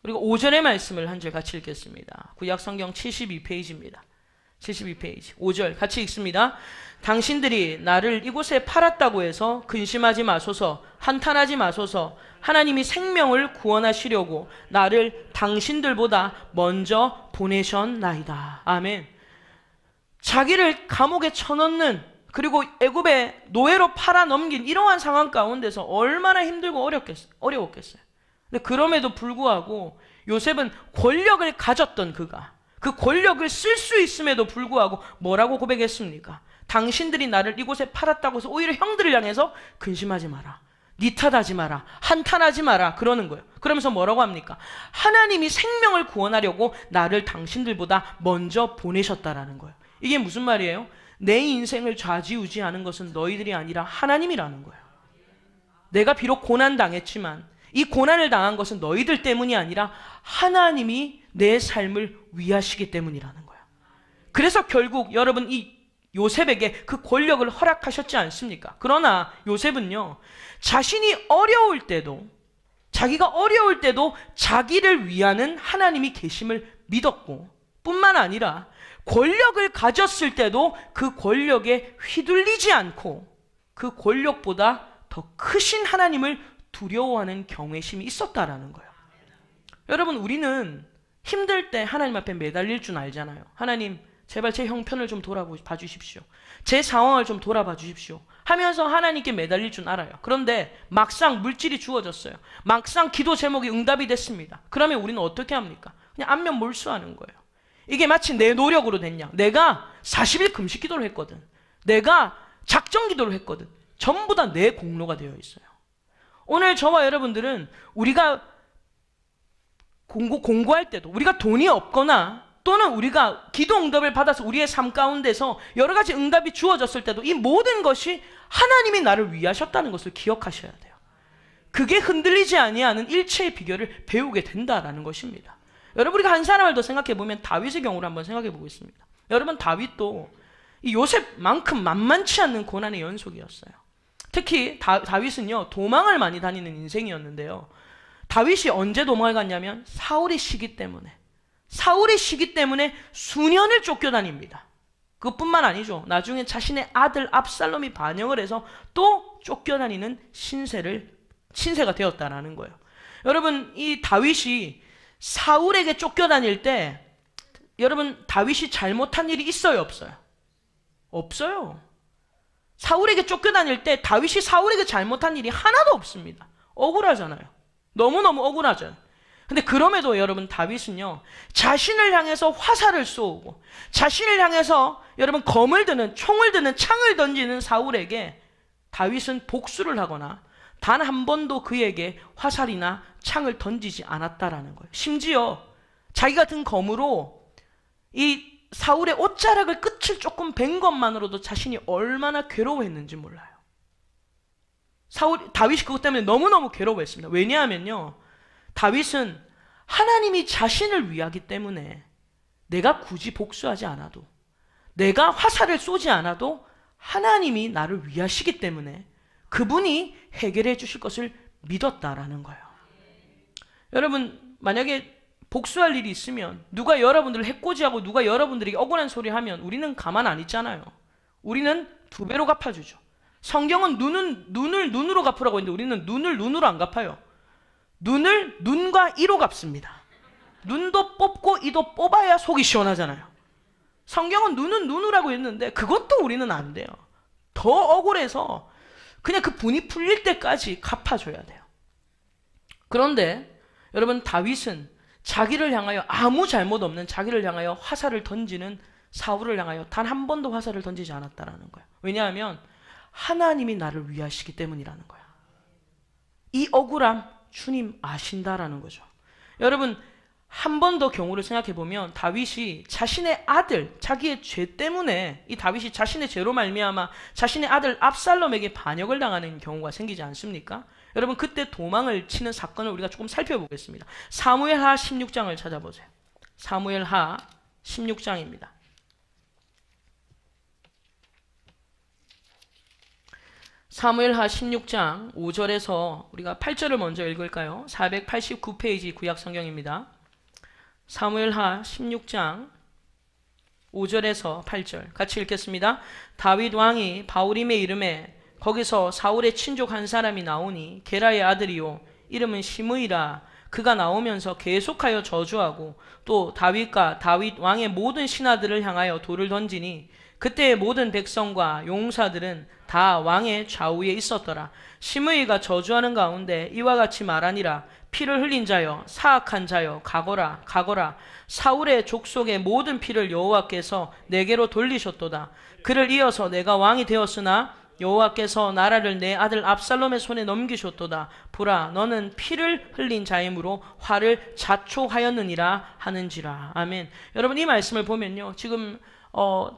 그리고 5절의 말씀을 한 절 같이 읽겠습니다. 구약성경 72페이지입니다. 72페이지 5절 같이 읽습니다. 당신들이 나를 이곳에 팔았다고 해서 근심하지 마소서, 한탄하지 마소서. 하나님이 생명을 구원하시려고 나를 당신들보다 먼저 보내셨나이다. 아멘. 자기를 감옥에 쳐넣는, 그리고 애굽의 노예로 팔아넘긴 이러한 상황 가운데서 얼마나 힘들고 어려웠겠어요. 근데 그럼에도 불구하고 요셉은 권력을 가졌던 그가 그 권력을 쓸 수 있음에도 불구하고 뭐라고 고백했습니까? 당신들이 나를 이곳에 팔았다고 해서 오히려 형들을 향해서 근심하지 마라, 니 탓하지 마라, 한탄하지 마라 그러는 거예요. 그러면서 뭐라고 합니까? 하나님이 생명을 구원하려고 나를 당신들보다 먼저 보내셨다라는 거예요. 이게 무슨 말이에요? 내 인생을 좌지우지하는 것은 너희들이 아니라 하나님이라는 거예요. 내가 비록 고난당했지만 이 고난을 당한 것은 너희들 때문이 아니라 하나님이 내 삶을 위하시기 때문이라는 거예요. 그래서 결국 여러분 이 요셉에게 그 권력을 허락하셨지 않습니까? 그러나 요셉은요, 자신이 어려울 때도, 자기가 어려울 때도 자기를 위하는 하나님이 계심을 믿었고, 뿐만 아니라 권력을 가졌을 때도 그 권력에 휘둘리지 않고 그 권력보다 더 크신 하나님을 두려워하는 경외심이 있었다라는 거예요. 여러분, 우리는 힘들 때 하나님 앞에 매달릴 줄 알잖아요. 하나님, 제발 제 형편을 좀 돌아봐 주십시오. 제 상황을 좀 돌아봐 주십시오 하면서 하나님께 매달릴 줄 알아요. 그런데 막상 물질이 주어졌어요. 막상 기도 제목이 응답이 됐습니다. 그러면 우리는 어떻게 합니까? 그냥 안면 몰수하는 거예요. 이게 마치 내 노력으로 됐냐? 내가 40일 금식 기도를 했거든. 내가 작정 기도를 했거든. 전부 다 내 공로가 되어 있어요. 오늘 저와 여러분들은 우리가 공부할 때도 우리가 돈이 없거나 또는 우리가 기도 응답을 받아서 우리의 삶 가운데서 여러 가지 응답이 주어졌을 때도 이 모든 것이 하나님이 나를 위하셨다는 것을 기억하셔야 돼요. 그게 흔들리지 아니하는 일체의 비결을 배우게 된다라는 것입니다. 여러분, 우리가 한 사람을 더 생각해 보면 다윗의 경우를 한번 생각해 보겠습니다. 여러분, 다윗도 이 요셉만큼 만만치 않는 고난의 연속이었어요. 특히 다윗은요, 도망을 많이 다니는 인생이었는데요. 다윗이 언제 도망을 갔냐면 사울의 시기 때문에 수년을 쫓겨다닙니다. 그것뿐만 아니죠. 나중에 자신의 아들 압살롬이 반역을 해서 또 쫓겨다니는 신세가 되었다라는 거예요. 여러분, 이 다윗이 사울에게 쫓겨다닐 때 여러분, 다윗이 잘못한 일이 있어요, 없어요? 없어요. 사울에게 쫓겨다닐 때 다윗이 사울에게 잘못한 일이 하나도 없습니다. 억울하잖아요. 너무너무 억울하죠. 근데 그럼에도 여러분, 다윗은요, 자신을 향해서 화살을 쏘고 자신을 향해서 여러분 검을 드는, 총을 드는, 창을 던지는 사울에게 다윗은 복수를 하거나 단 한 번도 그에게 화살이나 창을 던지지 않았다라는 거예요. 심지어 자기가 든 검으로 이 사울의 옷자락을 끝을 조금 벤 것만으로도 자신이 얼마나 괴로워했는지 몰라요. 다윗이 그것 때문에 너무너무 괴로워했습니다. 왜냐하면요, 다윗은 하나님이 자신을 위하기 때문에 내가 굳이 복수하지 않아도, 내가 화살을 쏘지 않아도 하나님이 나를 위하시기 때문에 그분이 해결해 주실 것을 믿었다라는 거예요. 여러분, 만약에 복수할 일이 있으면 누가 여러분들을 해코지하고 누가 여러분들에게 억울한 소리 하면 우리는 가만 안 있잖아요. 우리는 2배로 갚아주죠. 성경은 눈을 눈으로 갚으라고 했는데 우리는 눈을 눈으로 안 갚아요. 눈을 눈과 이로 갚습니다. 눈도 뽑고 이도 뽑아야 속이 시원하잖아요. 성경은 눈은 눈으라고 했는데 그것도 우리는 안 돼요. 더 억울해서 그냥 그 분이 풀릴 때까지 갚아줘야 돼요. 그런데 여러분, 다윗은 자기를 향하여, 아무 잘못 없는 자기를 향하여 화살을 던지는 사울을 향하여 단 한 번도 화살을 던지지 않았다라는 거예요. 왜냐하면 하나님이 나를 위하시기 때문이라는 거야. 이 억울함 주님 아신다라는 거죠. 여러분, 한 번 더 경우를 생각해 보면 다윗이 자신의 아들, 자기의 죄 때문에, 이 다윗이 자신의 죄로 말미암아 자신의 아들 압살롬에게 반역을 당하는 경우가 생기지 않습니까? 여러분, 그때 도망을 치는 사건을 우리가 조금 살펴보겠습니다. 사무엘하 16장을 찾아보세요. 사무엘하 16장입니다. 사무엘하 16장 5절에서 우리가 8절을 먼저 읽을까요? 489페이지 구약 성경입니다. 사무엘하 16장 5절에서 8절 같이 읽겠습니다. 다윗 왕이 바울임의 이름에 거기서 사울의 친족 한 사람이 나오니 게라의 아들이요 이름은 시므이라. 그가 나오면서 계속하여 저주하고 또 다윗과 다윗 왕의 모든 신하들을 향하여 돌을 던지니 그때의 모든 백성과 용사들은 다 왕의 좌우에 있었더라. 시므이가 저주하는 가운데 이와 같이 말하니라. 피를 흘린 자여, 사악한 자여, 가거라, 가거라. 사울의 족속의 모든 피를 여호와께서 내게로 돌리셨도다. 그를 이어서 내가 왕이 되었으나 여호와께서 나라를 내 아들 압살롬의 손에 넘기셨도다. 보라, 너는 피를 흘린 자이므로 화를 자초하였느니라 하는지라. 아멘. 여러분, 이 말씀을 보면요, 지금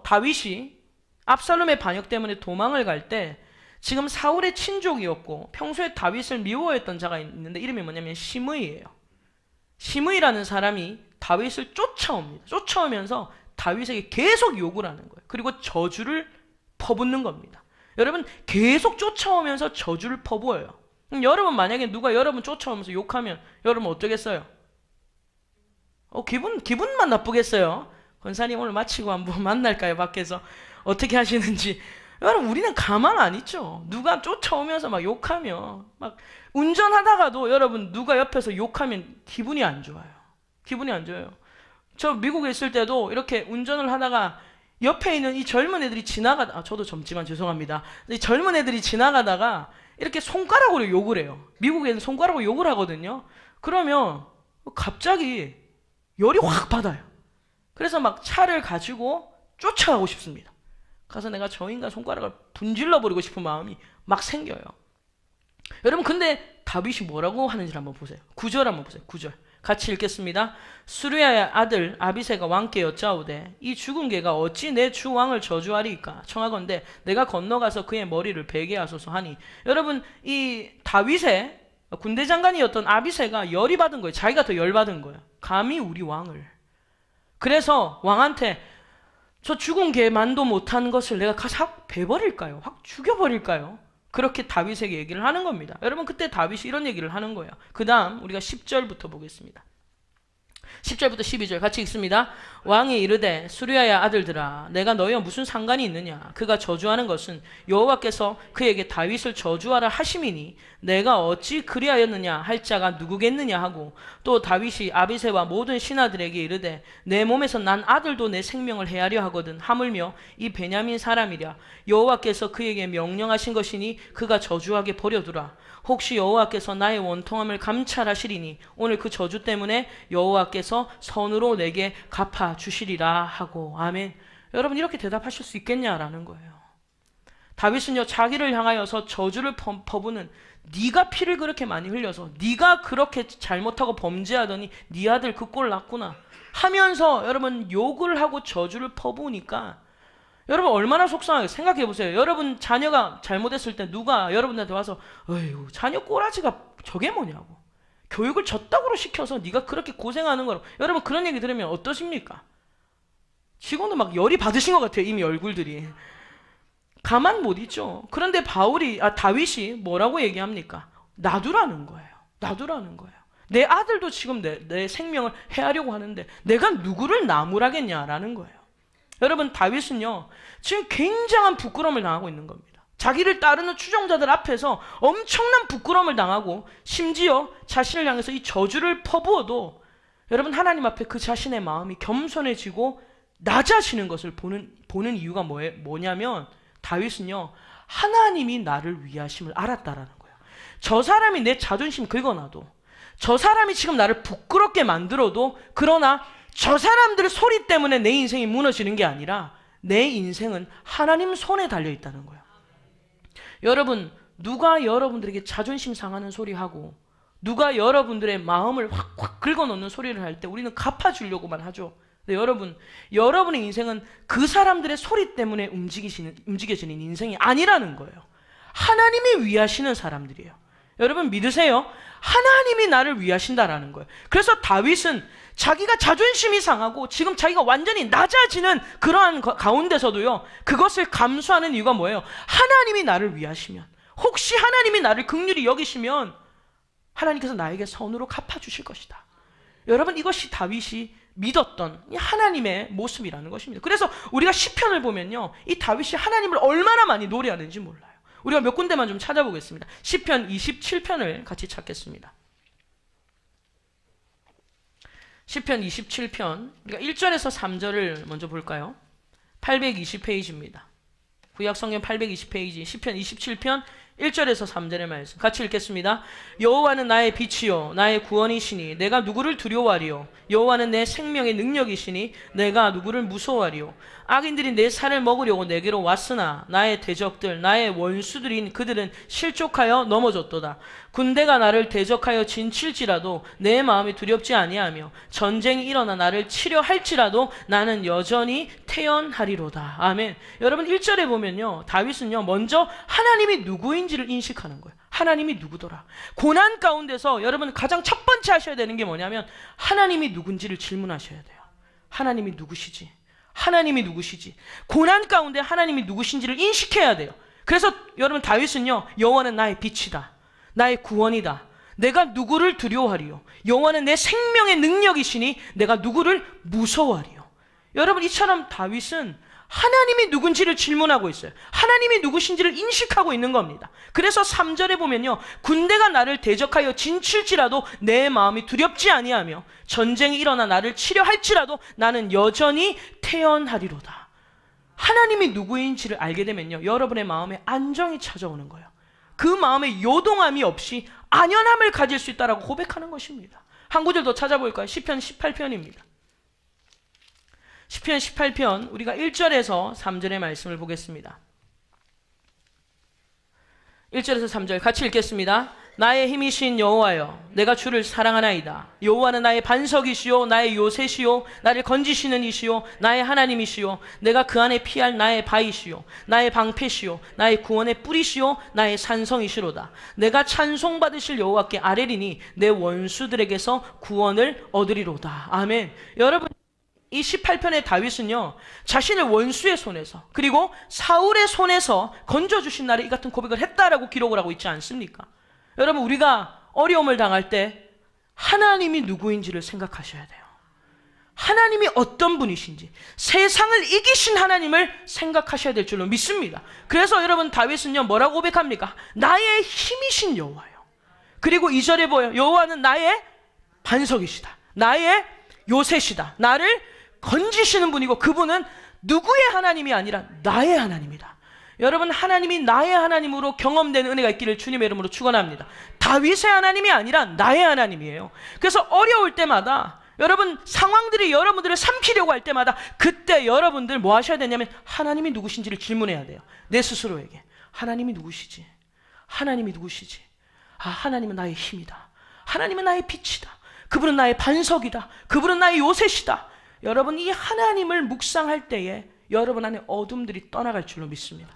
다윗이 압살롬의 반역 때문에 도망을 갈 때 지금 사울의 친족이었고 평소에 다윗을 미워했던 자가 있는데 이름이 뭐냐면 시므이예요. 시므이라는 사람이 다윗을 쫓아옵니다. 쫓아오면서 다윗에게 계속 욕을 하는 거예요. 그리고 저주를 퍼붓는 겁니다. 여러분, 계속 쫓아오면서 저주를 퍼부어요. 그럼 여러분, 만약에 누가 여러분 쫓아오면서 욕하면 여러분 어떠겠어요? 기분만 나쁘겠어요? 권사님 오늘 마치고 한번 만날까요? 밖에서 어떻게 하시는지. 여러분, 우리는 가만 안 있죠. 누가 쫓아오면서 막 욕하면, 막 운전하다가도 여러분 누가 옆에서 욕하면 기분이 안 좋아요. 기분이 안 좋아요. 저 미국에 있을 때도 이렇게 운전을 하다가 옆에 있는 이 젊은 애들이 저도 젊지만 죄송합니다. 이 젊은 애들이 지나가다가 이렇게 손가락으로 욕을 해요. 미국에는 손가락으로 욕을 하거든요. 그러면 갑자기 열이 확 받아요. 그래서 막 차를 가지고 쫓아가고 싶습니다. 가서 내가 저 인간 손가락을 분질러 버리고 싶은 마음이 막 생겨요. 여러분, 근데 다윗이 뭐라고 하는지 한번 보세요. 9절 한번 보세요. 9절 같이 읽겠습니다. 수르야의 아들 아비새가 왕께 여짜오되 이 죽은 개가 어찌 내 주 왕을 저주하리이까? 청하건대 내가 건너가서 그의 머리를 베게 하소서 하니. 여러분, 이 다윗의 군대 장관이었던 아비새가 열이 받은 거예요. 자기가 더 열받은 거예요. 감히 우리 왕을. 그래서 왕한테 저 죽은 개 만도 못한 것을 내가 가서 확 베버릴까요? 확 죽여버릴까요? 그렇게 다윗에게 얘기를 하는 겁니다. 여러분, 그때 다윗이 이런 얘기를 하는 거예요. 그 다음 우리가 10절부터 보겠습니다. 10절부터 12절 같이 읽습니다. 왕이 이르되 수르야의 아들들아, 내가 너희와 무슨 상관이 있느냐? 그가 저주하는 것은 여호와께서 그에게 다윗을 저주하라 하심이니 내가 어찌 그리하였느냐 할 자가 누구겠느냐 하고, 또 다윗이 아비새와 모든 신하들에게 이르되 내 몸에서 난 아들도 내 생명을 해하려 하거든. 하물며 이 베냐민 사람이랴. 여호와께서 그에게 명령하신 것이니 그가 저주하게 버려두라. 혹시 여호와께서 나의 원통함을 감찰하시리니 오늘 그 저주 때문에 여호와께서 선으로 내게 갚아주시리라 하고. 아멘. 여러분, 이렇게 대답하실 수 있겠냐라는 거예요. 다윗은요, 자기를 향하여서 저주를 퍼부는, 네가 피를 그렇게 많이 흘려서 네가 그렇게 잘못하고 범죄하더니 네 아들 그 꼴 났구나 하면서 여러분 욕을 하고 저주를 퍼부으니까 여러분 얼마나 속상하게 생각해 보세요. 여러분 자녀가 잘못했을 때 누가 여러분한테 와서 어휴 자녀 꼬라지가 저게 뭐냐고 교육을 저따구로 시켜서 네가 그렇게 고생하는 거라고. 여러분 그런 얘기 들으면 어떠십니까? 지금도 막 열이 받으신 것 같아요. 이미 얼굴들이. 가만 못 있죠. 그런데 다윗이 뭐라고 얘기합니까? 놔두라는 거예요. 놔두라는 거예요. 내 아들도 지금 내 생명을 해하려고 하는데 내가 누구를 나무라겠냐라는 거예요. 여러분 다윗은요 지금 굉장한 부끄러움을 당하고 있는 겁니다. 자기를 따르는 추종자들 앞에서 엄청난 부끄러움을 당하고 심지어 자신을 향해서 이 저주를 퍼부어도 여러분 하나님 앞에 그 자신의 마음이 겸손해지고 낮아지는 것을 보는 이유가 뭐냐면 다윗은요 하나님이 나를 위하심을 알았다라는 거예요. 저 사람이 내 자존심 긁어놔도, 저 사람이 지금 나를 부끄럽게 만들어도, 그러나 저 사람들의 소리 때문에 내 인생이 무너지는 게 아니라 내 인생은 하나님 손에 달려있다는 거예요. 여러분 누가 여러분들에게 자존심 상하는 소리하고 누가 여러분들의 마음을 확 긁어놓는 소리를 할 때 우리는 갚아주려고만 하죠. 근데 여러분의 인생은 그 사람들의 소리 때문에 움직여지는 인생이 아니라는 거예요. 하나님이 위하시는 사람들이에요. 여러분 믿으세요? 하나님이 나를 위하신다라는 거예요. 그래서 다윗은 자기가 자존심이 상하고 지금 자기가 완전히 낮아지는 그러한 가운데서도요 그것을 감수하는 이유가 뭐예요? 하나님이 나를 위하시면, 혹시 하나님이 나를 긍휼히 여기시면 하나님께서 나에게 선으로 갚아주실 것이다. 여러분 이것이 다윗이 믿었던 하나님의 모습이라는 것입니다. 그래서 우리가 시편을 보면요 이 다윗이 하나님을 얼마나 많이 노래하는지 몰라요. 우리가 몇 군데만 좀 찾아보겠습니다. 시편 27편을 같이 찾겠습니다. 시편 27편, 우리가 1절에서 3절을 먼저 볼까요? 820페이지입니다. 구약성경 820페이지, 시편 27편 1절에서 3절의 말씀 같이 읽겠습니다. 여호와는 나의 빛이요 나의 구원이시니 내가 누구를 두려워하리요? 여호와는 내 생명의 능력이시니 내가 누구를 무서워하리요? 악인들이 내 살을 먹으려고 내게로 왔으나 나의 대적들 나의 원수들인 그들은 실족하여 넘어졌도다. 군대가 나를 대적하여 진칠지라도 내 마음이 두렵지 아니하며 전쟁이 일어나 나를 치려 할지라도 나는 여전히 태연하리로다. 아멘. 여러분 1절에 보면요 다윗은요 먼저 하나님이 누구인지를 인식하는 거예요. 하나님이 누구더라. 고난 가운데서 여러분 가장 첫 번째 하셔야 되는 게 뭐냐면 하나님이 누군지를 질문하셔야 돼요. 하나님이 누구시지? 하나님이 누구시지? 고난 가운데 하나님이 누구신지를 인식해야 돼요. 그래서 여러분 다윗은요 여호와는 나의 빛이다, 나의 구원이다, 내가 누구를 두려워하리요? 여호와는 내 생명의 능력이시니 내가 누구를 무서워하리요? 여러분 이처럼 다윗은 하나님이 누군지를 질문하고 있어요. 하나님이 누구신지를 인식하고 있는 겁니다. 그래서 3절에 보면요 군대가 나를 대적하여 진칠지라도 내 마음이 두렵지 아니하며 전쟁이 일어나 나를 치려 할지라도 나는 여전히 태연하리로다. 하나님이 누구인지를 알게 되면요 여러분의 마음에 안정이 찾아오는 거예요. 그 마음에 요동함이 없이 안연함을 가질 수 있다라고 고백하는 것입니다. 한 구절 더 찾아볼까요? 시편 18편입니다. 시편 18편 우리가 1절에서 3절의 말씀을 보겠습니다. 1절에서 3절 같이 읽겠습니다. 나의 힘이신 여호와여 내가 주를 사랑하나이다. 여호와는 나의 반석이시요 나의 요새시요 나를 건지시는 이시요 나의 하나님이시요 내가 그 안에 피할 나의 바위시요 나의 방패시요 나의 구원의 뿌리시요 나의 산성이시로다. 내가 찬송받으실 여호와께 아뢰리니 내 원수들에게서 구원을 얻으리로다. 아멘. 여러분 이 18편의 다윗은요 자신을 원수의 손에서 그리고 사울의 손에서 건져주신 나를 이 같은 고백을 했다라고 기록을 하고 있지 않습니까? 여러분 우리가 어려움을 당할 때 하나님이 누구인지를 생각하셔야 돼요. 하나님이 어떤 분이신지 세상을 이기신 하나님을 생각하셔야 될 줄로 믿습니다. 그래서 여러분 다윗은요 뭐라고 고백합니까? 나의 힘이신 여호와요. 그리고 2절에 보여 여호와는 나의 반석이시다, 나의 요새시다, 나를 건지시는 분이고 그분은 누구의 하나님이 아니라 나의 하나님이다. 여러분 하나님이 나의 하나님으로 경험되는 은혜가 있기를 주님의 이름으로 축원합니다. 다윗의 하나님이 아니라 나의 하나님이에요. 그래서 어려울 때마다 여러분 상황들이 여러분들을 삼키려고 할 때마다 그때 여러분들 뭐 하셔야 되냐면 하나님이 누구신지를 질문해야 돼요. 내 스스로에게 하나님이 누구시지? 하나님이 누구시지? 아 하나님은 나의 힘이다, 하나님은 나의 빛이다, 그분은 나의 반석이다, 그분은 나의 요새시다. 여러분 이 하나님을 묵상할 때에 여러분 안에 어둠들이 떠나갈 줄로 믿습니다.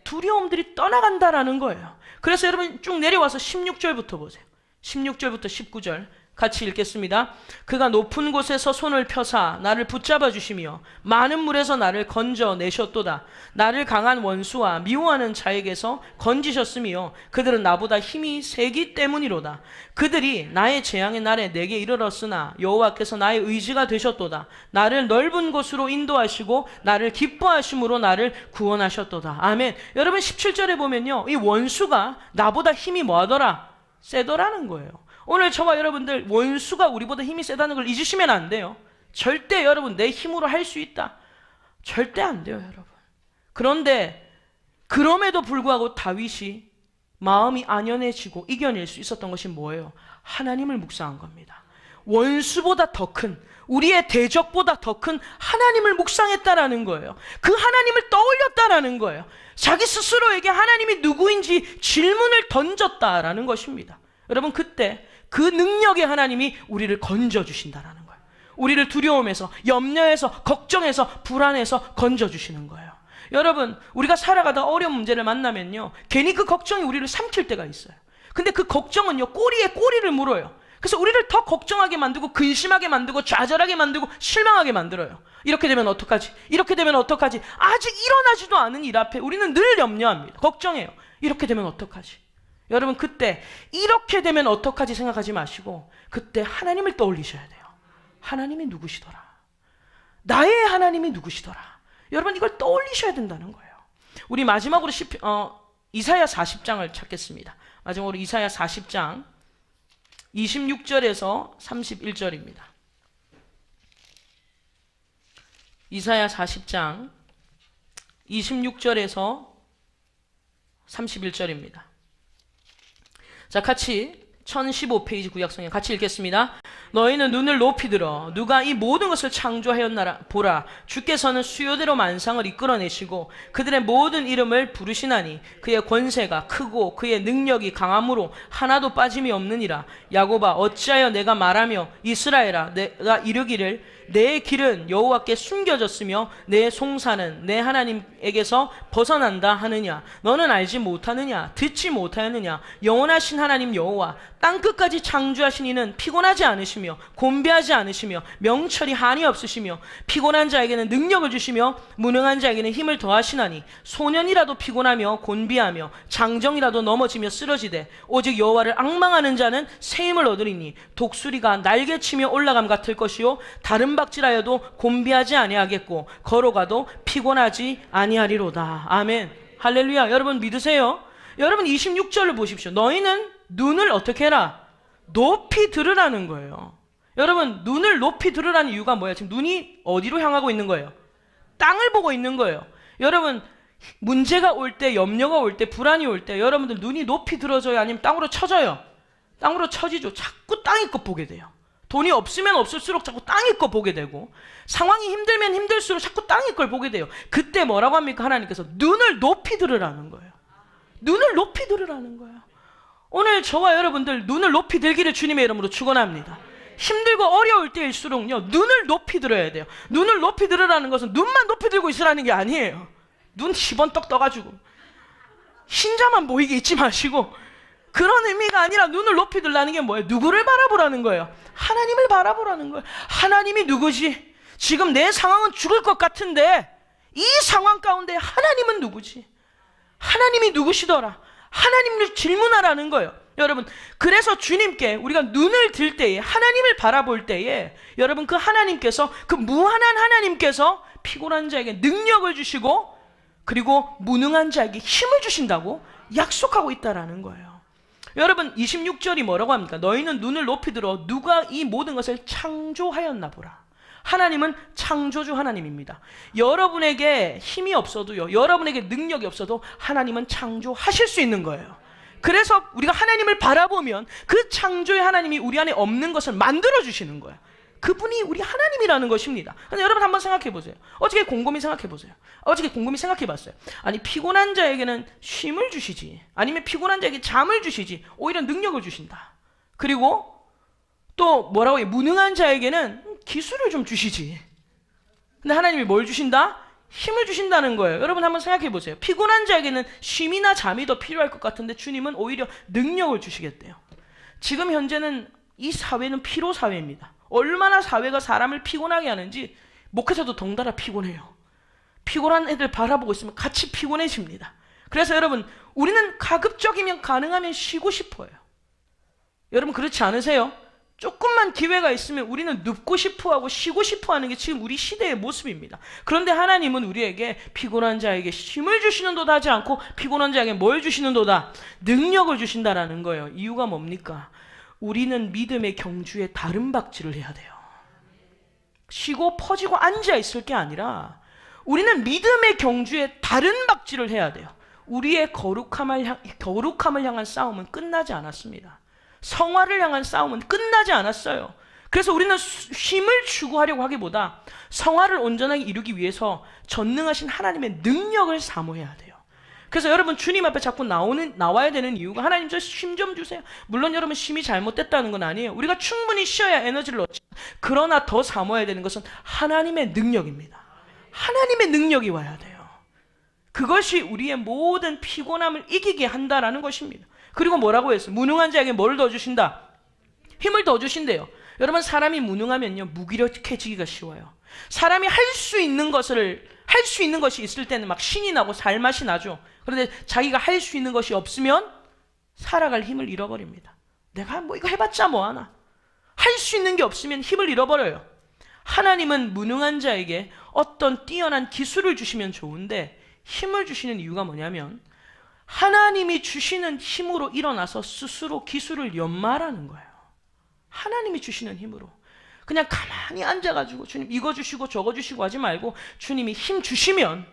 두려움들이 떠나간다라는 거예요. 그래서 여러분 쭉 내려와서 16절부터 보세요. 16절부터 19절 같이 읽겠습니다. 그가 높은 곳에서 손을 펴사 나를 붙잡아 주시며 많은 물에서 나를 건져내셨도다. 나를 강한 원수와 미워하는 자에게서 건지셨으며 그들은 나보다 힘이 세기 때문이로다. 그들이 나의 재앙의 날에 내게 이르렀으나 여호와께서 나의 의지가 되셨도다. 나를 넓은 곳으로 인도하시고 나를 기뻐하심으로 나를 구원하셨도다. 아멘. 여러분 17절에 보면요, 이 원수가 나보다 힘이 뭐하더라? 세더라는 거예요. 오늘 저와 여러분들 원수가 우리보다 힘이 세다는 걸 잊으시면 안 돼요. 절대 여러분 내 힘으로 할 수 있다, 절대 안 돼요 여러분. 그런데 그럼에도 불구하고 다윗이 마음이 안연해지고 이겨낼 수 있었던 것이 뭐예요? 하나님을 묵상한 겁니다. 원수보다 더 큰, 우리의 대적보다 더 큰 하나님을 묵상했다라는 거예요. 그 하나님을 떠올렸다라는 거예요. 자기 스스로에게 하나님이 누구인지 질문을 던졌다라는 것입니다. 여러분 그때 그 능력의 하나님이 우리를 건져주신다라는 거예요. 우리를 두려움에서, 염려에서, 걱정에서, 불안해서 건져주시는 거예요. 여러분 우리가 살아가다 어려운 문제를 만나면요, 괜히 그 걱정이 우리를 삼킬 때가 있어요. 근데 그 걱정은요, 꼬리에 꼬리를 물어요. 그래서 우리를 더 걱정하게 만들고 근심하게 만들고 좌절하게 만들고 실망하게 만들어요. 이렇게 되면 어떡하지? 이렇게 되면 어떡하지? 아직 일어나지도 않은 일 앞에 우리는 늘 염려합니다. 걱정해요. 이렇게 되면 어떡하지? 여러분 그때 이렇게 되면 어떡하지 생각하지 마시고 그때 하나님을 떠올리셔야 돼요. 하나님이 누구시더라? 나의 하나님이 누구시더라? 여러분 이걸 떠올리셔야 된다는 거예요. 우리 마지막으로 이사야 40장을 찾겠습니다. 마지막으로 이사야 40장 26절에서 31절입니다. 이사야 40장 26절에서 31절입니다. 자, 같이 1015페이지 구약성경 같이 읽겠습니다. 너희는 눈을 높이 들어 누가 이 모든 것을 창조하였나라 보라. 주께서는 수요대로 만상을 이끌어내시고 그들의 모든 이름을 부르시나니 그의 권세가 크고 그의 능력이 강함으로 하나도 빠짐이 없느니라. 야곱아 어찌하여 내가 말하며 이스라엘아 내가 이르기를 내 길은 여호와께 숨겨졌으며 내 송사는 내 하나님에게서 벗어난다 하느냐. 너는 알지 못하느냐? 듣지 못하였느냐? 영원하신 하나님 여호와 땅끝까지 창조하신 이는 피곤하지 않으시며 곤비하지 않으시며 명철이 한이 없으시며 피곤한 자에게는 능력을 주시며 무능한 자에게는 힘을 더하시나니 소년이라도 피곤하며 곤비하며 장정이라도 넘어지며 쓰러지되 오직 여호와를 앙망하는 자는 새 힘을 얻으리니 독수리가 날개치며 올라감 같을 것이요 다른 박질하여도 곤비하지 아니하겠고 걸어가도 피곤하지 아니하리로다. 아멘. 할렐루야. 여러분 믿으세요? 여러분 26절을 보십시오. 너희는 눈을 어떻게 해라? 높이 들으라는 거예요. 여러분 눈을 높이 들으라는 이유가 뭐예요? 지금 눈이 어디로 향하고 있는 거예요? 땅을 보고 있는 거예요. 여러분 문제가 올 때, 염려가 올 때, 불안이 올 때 여러분들 눈이 높이 들어져요? 아니면 땅으로 쳐져요? 땅으로 쳐지죠. 자꾸 땅의 것 보게 돼요. 돈이 없으면 없을수록 자꾸 땅의 것 보게 되고 상황이 힘들면 힘들수록 자꾸 땅의 걸 보게 돼요. 그때 뭐라고 합니까? 하나님께서 눈을 높이 들으라는 거예요. 눈을 높이 들으라는 거예요. 오늘 저와 여러분들 눈을 높이 들기를 주님의 이름으로 축원합니다. 힘들고 어려울 때일수록요 눈을 높이 들어야 돼요. 눈을 높이 들으라는 것은 눈만 높이 들고 있으라는 게 아니에요. 눈 10원 떡 떠가지고 흰자만 보이게 있지 마시고 그런 의미가 아니라 눈을 높이 들라는 게 뭐예요? 누구를 바라보라는 거예요? 하나님을 바라보라는 거예요. 하나님이 누구지? 지금 내 상황은 죽을 것 같은데 이 상황 가운데 하나님은 누구지? 하나님이 누구시더라? 하나님을 질문하라는 거예요. 여러분 그래서 주님께 우리가 눈을 들 때에 하나님을 바라볼 때에 여러분 그 하나님께서 그 무한한 하나님께서 피곤한 자에게 능력을 주시고 그리고 무능한 자에게 힘을 주신다고 약속하고 있다라는 거예요. 여러분 26절이 뭐라고 합니까? 너희는 눈을 높이 들어 누가 이 모든 것을 창조하였나 보라. 하나님은 창조주 하나님입니다. 여러분에게 힘이 없어도요, 여러분에게 능력이 없어도 하나님은 창조하실 수 있는 거예요. 그래서 우리가 하나님을 바라보면 그 창조의 하나님이 우리 안에 없는 것을 만들어 주시는 거예요. 그분이 우리 하나님이라는 것입니다. 근데 여러분 한번 생각해 보세요. 어저께 곰곰이 생각해 보세요. 어저께 곰곰이 생각해 봤어요. 아니 피곤한 자에게는 쉼을 주시지, 아니면 피곤한 자에게 잠을 주시지, 오히려 능력을 주신다. 그리고 또 뭐라고 해요? 무능한 자에게는 기술을 좀 주시지. 근데 하나님이 뭘 주신다? 힘을 주신다는 거예요. 여러분 한번 생각해 보세요. 피곤한 자에게는 쉼이나 잠이 더 필요할 것 같은데 주님은 오히려 능력을 주시겠대요. 지금 현재는 이 사회는 피로 사회입니다. 얼마나 사회가 사람을 피곤하게 하는지 목회자도 덩달아 피곤해요. 피곤한 애들 바라보고 있으면 같이 피곤해집니다. 그래서 여러분, 우리는 가급적이면 가능하면 쉬고 싶어요. 여러분 그렇지 않으세요? 조금만 기회가 있으면 우리는 눕고 싶어하고 쉬고 싶어하는 게 지금 우리 시대의 모습입니다. 그런데 하나님은 우리에게 피곤한 자에게 힘을 주시는도다 하지 않고 피곤한 자에게 뭘 주시는도다? 능력을 주신다라는 거예요. 이유가 뭡니까? 우리는 믿음의 경주에 다른 박질을 해야 돼요. 쉬고 퍼지고 앉아 있을 게 아니라 우리는 믿음의 경주에 다른 박질을 해야 돼요. 우리의 거룩함을 향한 싸움은 끝나지 않았습니다. 성화를 향한 싸움은 끝나지 않았어요. 그래서 우리는 힘을 추구하려고 하기보다 성화를 온전하게 이루기 위해서 전능하신 하나님의 능력을 사모해야 돼요. 그래서 여러분 주님 앞에 자꾸 나와야 되는 이유가 하나님 저 쉼 좀 주세요. 물론 여러분 쉼이 잘못됐다는 건 아니에요. 우리가 충분히 쉬어야 에너지를 얻죠. 그러나 더 사모해야 되는 것은 하나님의 능력입니다. 하나님의 능력이 와야 돼요. 그것이 우리의 모든 피곤함을 이기게 한다라는 것입니다. 그리고 뭐라고 했어요? 무능한 자에게 뭘 더 주신다? 힘을 더 주신대요. 여러분 사람이 무능하면요 무기력해지기가 쉬워요. 사람이 할 수 있는 것이 있을 때는 막 신이 나고 살맛이 나죠. 그런데 자기가 할 수 있는 것이 없으면 살아갈 힘을 잃어버립니다. 내가 뭐 이거 해봤자 뭐하나. 할 수 있는 게 없으면 힘을 잃어버려요. 하나님은 무능한 자에게 어떤 뛰어난 기술을 주시면 좋은데 힘을 주시는 이유가 뭐냐면 하나님이 주시는 힘으로 일어나서 스스로 기술을 연마하라는 거예요. 하나님이 주시는 힘으로. 그냥 가만히 앉아가지고 주님 이거 주시고 저거 주시고 하지 말고 주님이 힘 주시면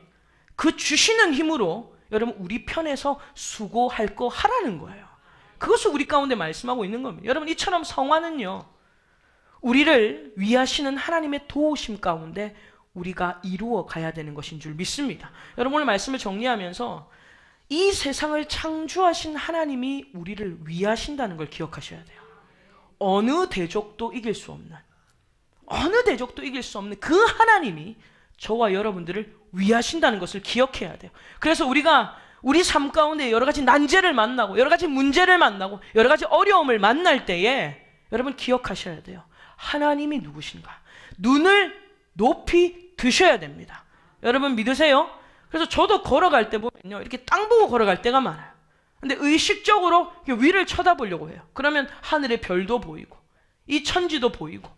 그 주시는 힘으로 여러분 우리 편에서 수고할 거 하라는 거예요. 그것을 우리 가운데 말씀하고 있는 겁니다. 여러분 이처럼 성화는요 우리를 위하시는 하나님의 도우심 가운데 우리가 이루어 가야 되는 것인 줄 믿습니다. 여러분 오늘 말씀을 정리하면서 이 세상을 창조하신 하나님이 우리를 위하신다는 걸 기억하셔야 돼요. 어느 대적도 이길 수 없는 그 하나님이 저와 여러분들을 위하신다는 것을 기억해야 돼요. 그래서 우리가 우리 삶 가운데 여러 가지 난제를 만나고 여러 가지 문제를 만나고 여러 가지 어려움을 만날 때에 여러분 기억하셔야 돼요. 하나님이 누구신가? 눈을 높이 드셔야 됩니다. 여러분 믿으세요? 그래서 저도 걸어갈 때 보면요 이렇게 땅 보고 걸어갈 때가 많아요. 근데 의식적으로 위를 쳐다보려고 해요. 그러면 하늘의 별도 보이고 이 천지도 보이고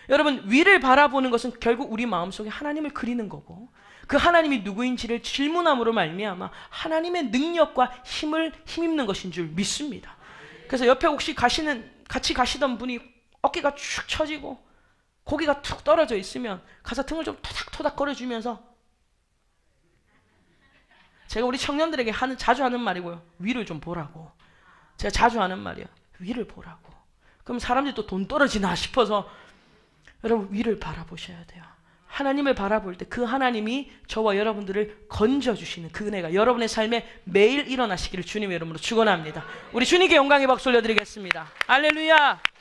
여러분 위를 바라보는 것은 결국 우리 마음속에 하나님을 그리는 거고 그 하나님이 누구인지를 질문함으로 말미암아 하나님의 능력과 힘입는 것인 줄 믿습니다. 그래서 옆에 혹시 같이 가시던 분이 어깨가 축 처지고 고기가 툭 떨어져 있으면 가서 등을 좀 토닥토닥 거려주면서 제가 우리 청년들에게 자주 하는 말이고요. 위를 좀 보라고. 제가 자주 하는 말이에요. 위를 보라고. 그럼 사람들이 또 돈 떨어지나 싶어서 여러분 위를 바라보셔야 돼요. 하나님을 바라볼 때 그 하나님이 저와 여러분들을 건져주시는 그 은혜가 여러분의 삶에 매일 일어나시기를 주님의 이름으로 축원합니다. 우리 주님께 영광의 박수 올려드리겠습니다. 할렐루야.